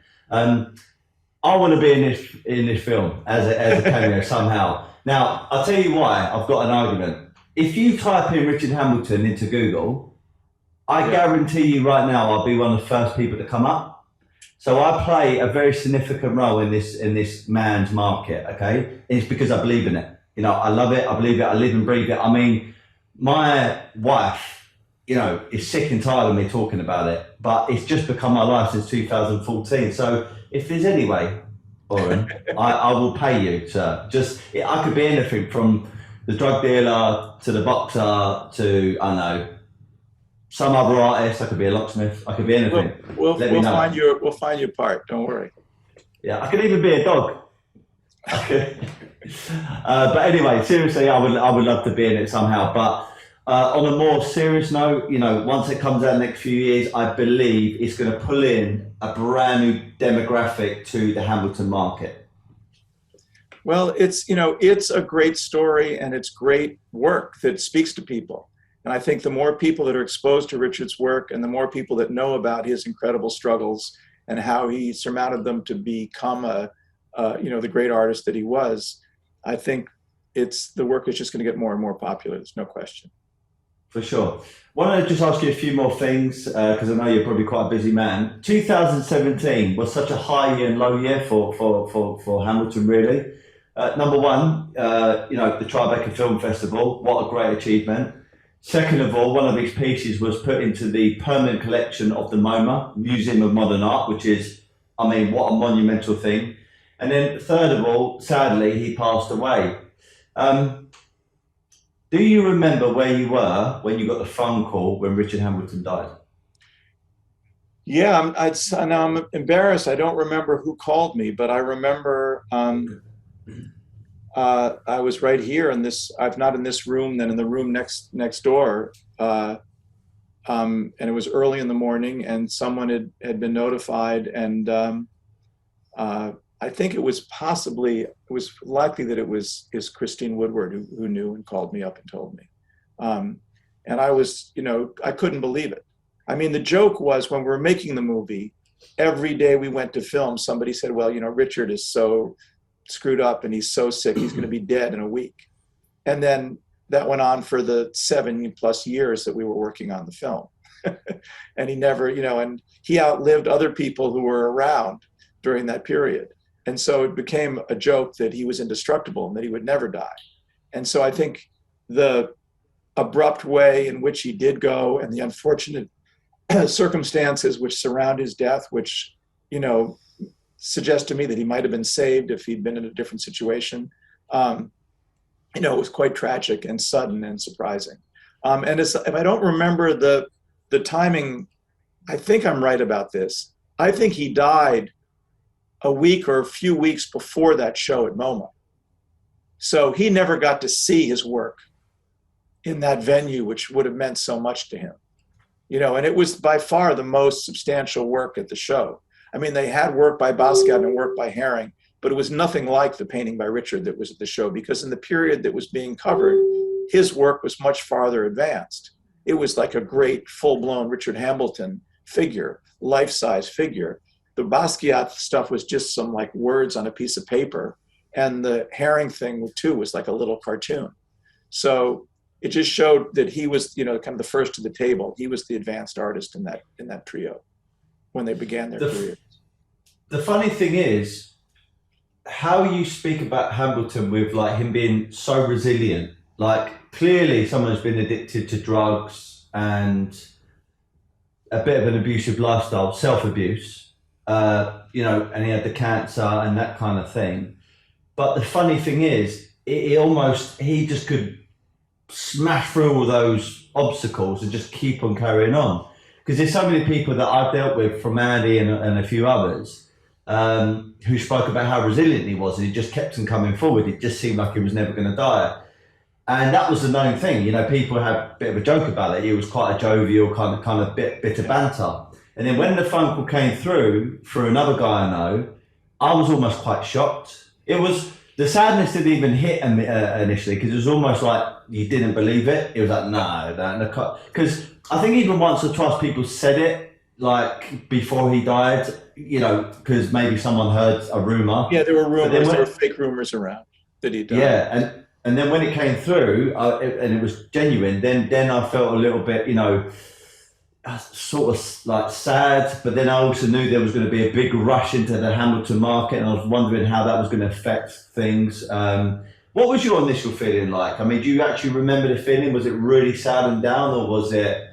I want to be in this film as a cameo somehow. Now, I'll tell you why. I've got an argument. If you type in Richard Hambleton into Google, I guarantee you right now I'll be one of the first people to come up. So I play a very significant role in this man's market. Okay, and it's because I believe in it. You know, I love it. I believe it. I live and breathe it. I mean, my wife, you know, is sick and tired of me talking about it, but it's just become my life since 2014. So if there's any way, Oren, I will pay you, sir. Just, I could be anything from the drug dealer to the boxer to, I don't know, some other artist. I could be a locksmith. I could be anything. We'll find you a part. Don't worry. Yeah, I could even be a dog. Okay. But anyway, seriously, I would love to be in it somehow. But on a more serious note, you know, once it comes out next few years, I believe it's going to pull in a brand new demographic to the Hambleton market. Well, it's a great story and it's great work that speaks to people. And I think the more people that are exposed to Richard's work and the more people that know about his incredible struggles and how he surmounted them to become the great artist that he was, I think the work is just going to get more and more popular. There's no question. For sure. Why don't I just ask you a few more things, because I know you're probably quite a busy man. 2017 was such a high year and low year for Hambleton, really. Number one, the Tribeca Film Festival. What a great achievement. Second of all, one of these pieces was put into the permanent collection of the MoMA, Museum of Modern Art, which is, I mean, what a monumental thing. And then third of all, sadly, he passed away. Do you remember where you were when you got the phone call when Richard Hambleton died? Yeah, I'm embarrassed. I don't remember who called me, but I remember I was right here in this. I'm not in this room, then in the room next door, and it was early in the morning, and someone had been notified, and I think it was likely that it was Christine Woodward who knew and called me up and told me, and I was, I couldn't believe it. I mean, the joke was when we were making the movie, every day we went to film, somebody said, well, Richard is so screwed up and he's so sick, he's going to be dead in a week. And then that went on for the 7+ years that we were working on the film. And he never, and he outlived other people who were around during that period. And so it became a joke that he was indestructible and that he would never die. And so I think the abrupt way in which he did go and the unfortunate circumstances which surround his death, which, suggest to me that he might have been saved if he'd been in a different situation. It was quite tragic and sudden and surprising. And if I don't remember the timing, I think I'm right about this. I think he died a week or a few weeks before that show at MoMA. So he never got to see his work in that venue, which would have meant so much to him. And it was by far the most substantial work at the show. I mean, they had work by Basquiat and work by Herring, but it was nothing like the painting by Richard that was at the show, because in the period that was being covered, his work was much farther advanced. It was like a great full-blown Richard Hambleton figure, life-size figure. The Basquiat stuff was just some like words on a piece of paper, and the Herring thing too was like a little cartoon. So it just showed that he was, kind of the first to the table. He was the advanced artist in that trio when they began their careers. The funny thing is how you speak about Hambleton with like him being so resilient. Like clearly someone who's been addicted to drugs and a bit of an abusive lifestyle, self-abuse, and he had the cancer and that kind of thing. But the funny thing is, he just could smash through all those obstacles and just keep on carrying on. Because there's so many people that I've dealt with, from Andy and a few others, who spoke about how resilient he was, and he just kept on coming forward. It just seemed like he was never going to die. And that was the known thing. People had a bit of a joke about it. He was quite a jovial kind of bit of banter. And then when the phone call came through for another guy I know, I was almost quite shocked. The sadness didn't even hit initially, because it was almost like you didn't believe it. It was like, no. Because I think even once or twice people said it, like before he died, because maybe someone heard a rumor. Yeah, there were rumors. There were fake rumors around that he died. Yeah, and then when it came through and it was genuine, then I felt a little bit, sort of like sad. But then I also knew there was going to be a big rush into the Hambleton market, and I was wondering how that was going to affect things. What was your initial feeling like? I mean, do you actually remember the feeling? Was it really sad and down, or was it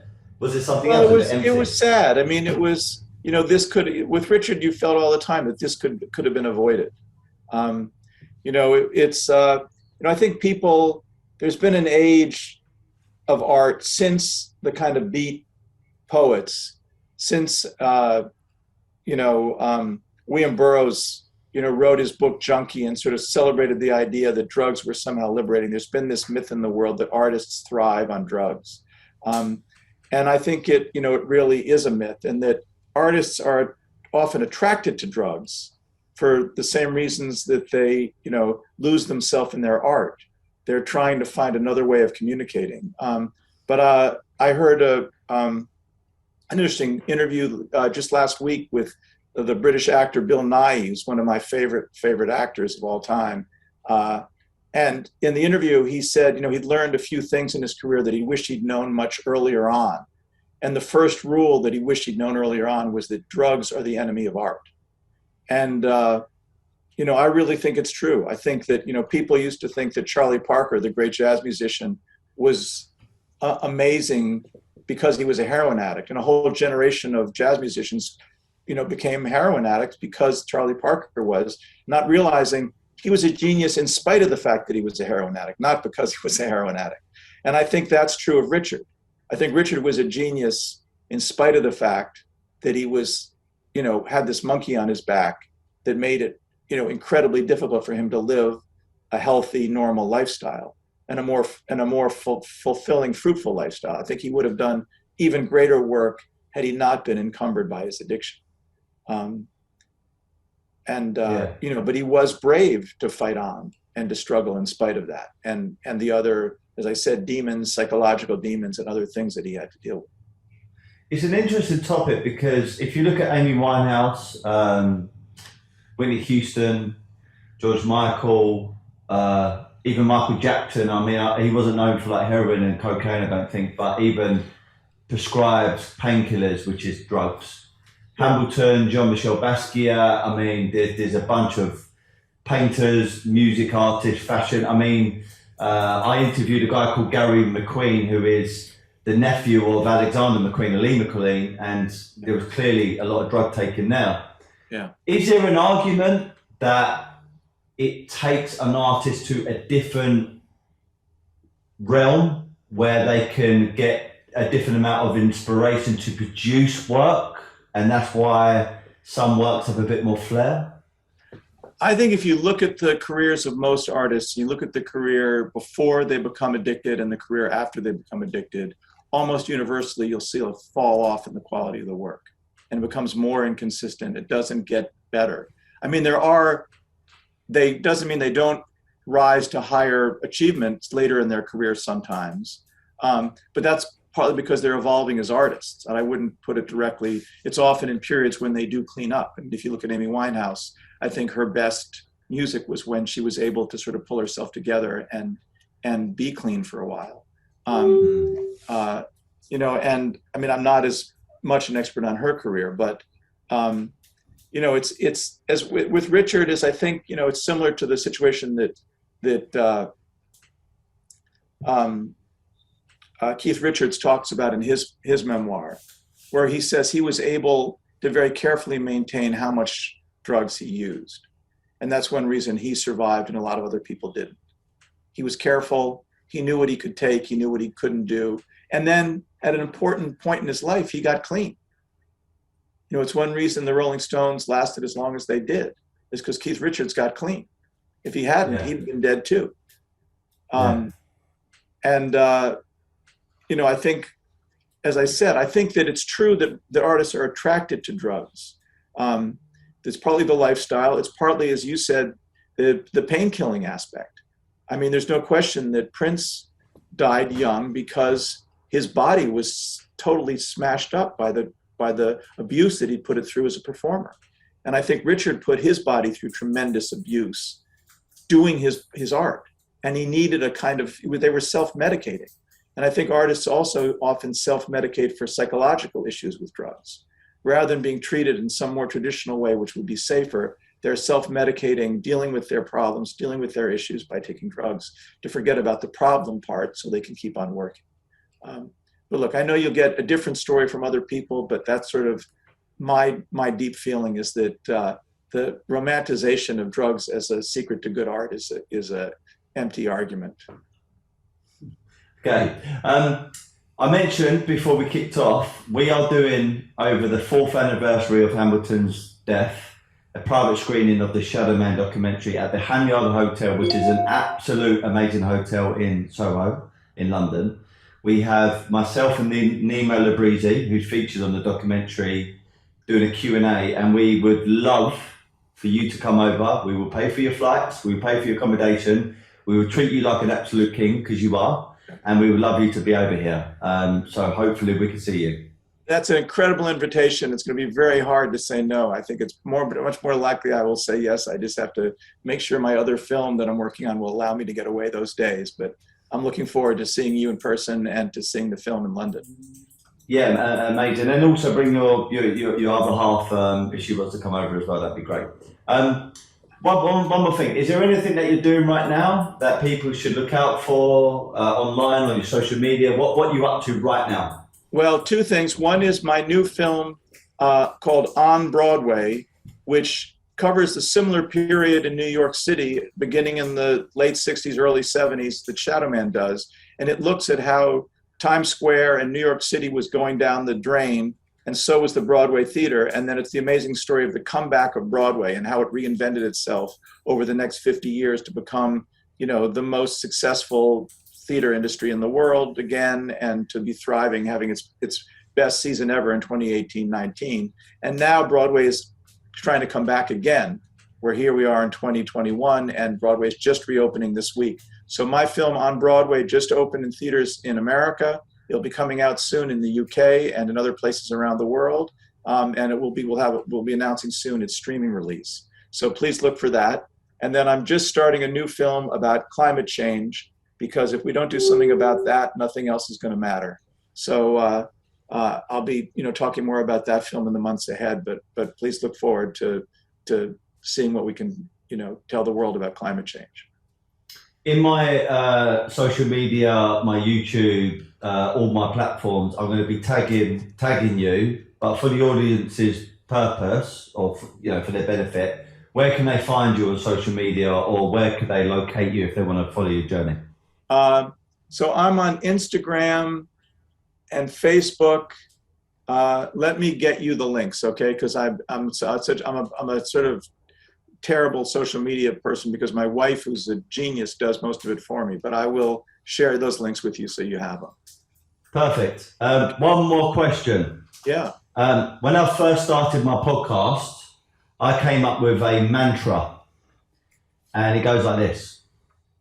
something Well, else? Was it it empty? was sad. I mean, it was, this could, with Richard, you felt all the time that this could have been avoided. Um, I think there's been an age of art since the kind of beat poets, since, William Burroughs, wrote his book Junkie and sort of celebrated the idea that drugs were somehow liberating. There's been this myth in the world that artists thrive on drugs. And I think it really is a myth, and that artists are often attracted to drugs for the same reasons that they, lose themselves in their art. They're trying to find another way of communicating. But I heard an interesting interview just last week with the British actor Bill Nighy, who's one of my favorite actors of all time. And in the interview, he said, he'd learned a few things in his career that he wished he'd known much earlier on. And the first rule that he wished he'd known earlier on was that drugs are the enemy of art. And, I really think it's true. I think that, people used to think that Charlie Parker, the great jazz musician, was amazing because he was a heroin addict. And a whole generation of jazz musicians, became heroin addicts because Charlie Parker was, not realizing he was a genius in spite of the fact that he was a heroin addict, not because he was a heroin addict. And I think that's true of Richard. I think Richard was a genius in spite of the fact that he was, had this monkey on his back that made it, incredibly difficult for him to live a healthy, normal lifestyle and a more fulfilling, fruitful lifestyle. I think he would have done even greater work had he not been encumbered by his addiction. But he was brave to fight on and to struggle in spite of that. And the other, as I said, demons, psychological demons, and other things that he had to deal with. It's an interesting topic because if you look at Amy Winehouse, Whitney Houston, George Michael, even Michael Jackson, I mean, he wasn't known for like heroin and cocaine, I don't think, but even prescribed painkillers, which is drugs. Hambleton, Jean-Michel Basquiat, I mean, there's a bunch of painters, music artists, fashion. I mean, I interviewed a guy called Gary McQueen, who is the nephew of Alexander McQueen and Lee McLean, and there was clearly a lot of drug taking now. Yeah. Is there an argument that it takes an artist to a different realm where they can get a different amount of inspiration to produce work, and that's why some works have a bit more flair? I think if you look at the careers of most artists, you look at the career before they become addicted and the career after they become addicted, almost universally you'll see a fall off in the quality of the work, and it becomes more inconsistent. It doesn't get better. I mean, doesn't mean they don't rise to higher achievements later in their career sometimes, but that's partly because they're evolving as artists. And I wouldn't put it directly. It's often in periods when they do clean up. And if you look at Amy Winehouse, I think her best music was when she was able to sort of pull herself together and be clean for a while. And I mean, I'm not as much an expert on her career, but it's as with Richard, is I think it's similar to the situation that Keith Richards talks about in his memoir, where he says he was able to very carefully maintain how much drugs he used, and that's one reason he survived and a lot of other people didn't. He was careful. He knew what he could take. He knew what he couldn't do. And then at an important point in his life, he got clean. It's one reason the Rolling Stones lasted as long as they did, is because Keith Richards got clean. If he hadn't, he'd been dead too. I think, as I said, I think that it's true that the artists are attracted to drugs. It's partly the lifestyle. It's partly, as you said, the pain-killing aspect. I mean, there's no question that Prince died young because his body was totally smashed up by the abuse that he put it through as a performer. And I think Richard put his body through tremendous abuse doing his art. And he needed they were self-medicating. And I think artists also often self-medicate for psychological issues with drugs. Rather than being treated in some more traditional way, which would be safer, they're self-medicating, dealing with their problems, dealing with their issues by taking drugs, to forget about the problem part so they can keep on working. But look, I know you'll get a different story from other people, but that's sort of my deep feeling, is that the romanticization of drugs as a secret to good art is a empty argument. Okay. I mentioned before we kicked off, we are doing, over the 4th anniversary of Hambleton's death, a private screening of the Shadowman documentary at the Hanyard Hotel, which is an absolute amazing hotel in Soho, in London. We have myself and Nemo Labrizi, who's featured on the documentary, doing a Q&A, and we would love for you to come over. We will pay for your flights, we will pay for your accommodation, we will treat you like an absolute king, because you are, and we would love you to be over here. So hopefully we can see you. That's an incredible invitation. It's going to be very hard to say no. I think it's much more likely I will say yes. I just have to make sure my other film that I'm working on will allow me to get away those days. But I'm looking forward to seeing you in person and to seeing the film in London. Yeah, amazing. And also bring your other half if she wants to come over as well. That'd be great. One more thing. Is there anything that you're doing right now that people should look out for online, on your social media? What are you up to right now? Well, 2 things. One is my new film called On Broadway, which covers the similar period in New York City, beginning in the late 60s, early 70s, that Shadowman does. And it looks at how Times Square and New York City was going down the drain, and so was the Broadway theater. And then it's the amazing story of the comeback of Broadway and how it reinvented itself over the next 50 years to become, the most successful theater industry in the world again, and to be thriving, having its best season ever in 2018-19. And now Broadway is trying to come back again. Where here we are in 2021, and Broadway is just reopening this week. So my film On Broadway just opened in theaters in America. It'll be coming out soon in the UK and in other places around the world. And we'll be announcing soon its streaming release. So please look for that. And then I'm just starting a new film about climate change, because if we don't do something about that, nothing else is going to matter. So I'll be talking more about that film in the months ahead. But please look forward to seeing what we can tell the world about climate change. In my social media, my YouTube, all my platforms, I'm going to be tagging you, but for the audience's purpose, or for their benefit, where can they find you on social media, or where can they locate you if they want to follow your journey? So I'm on Instagram and Facebook. Let me get you the links, okay? Because I'm a sort of terrible social media person, because my wife, who's a genius, does most of it for me. But I will share those links with you so you have them. Perfect. One more question. Yeah. When I first started my podcast, I came up with a mantra, and it goes like this: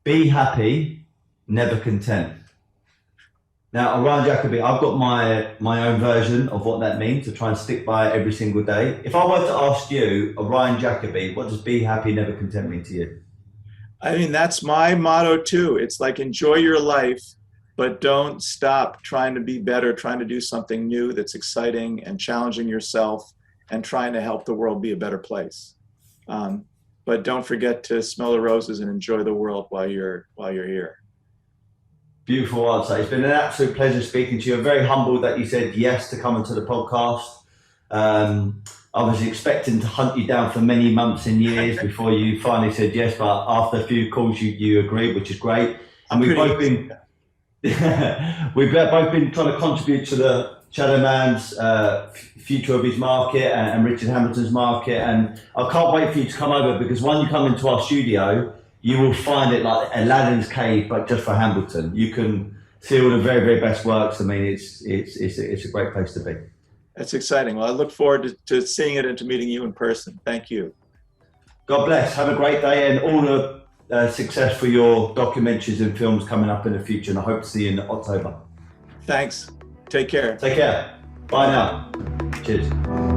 be happy, never content. Now, Oren Jacoby, I've got my own version of what that means, to try and stick by it every single day. If I were to ask you, Oren Jacoby, what does be happy, never content mean to you? I mean, that's my motto too. It's like, enjoy your life, but don't stop trying to be better, trying to do something new that's exciting, and challenging yourself and trying to help the world be a better place. But don't forget to smell the roses and enjoy the world while you're here. Beautiful answer. It's been an absolute pleasure speaking to you. I'm very humbled that you said yes to coming to the podcast. I was expecting to hunt you down for many months and years before you finally said yes, but after a few calls you agreed, which is great. And we've both been trying to contribute to the Shadowman's future of his market and Richard Hambleton's market, and I can't wait for you to come over, because when you come into our studio, you will find it like Aladdin's cave, but just for Hambleton. You can see all the very, very best works. I mean, it's a great place to be. That's exciting. Well, I look forward to seeing it and to meeting you in person. Thank you. God bless. Have a great day, and all the success for your documentaries and films coming up in the future. And I hope to see you in October. Thanks. Take care. Take care. Bye now. Cheers.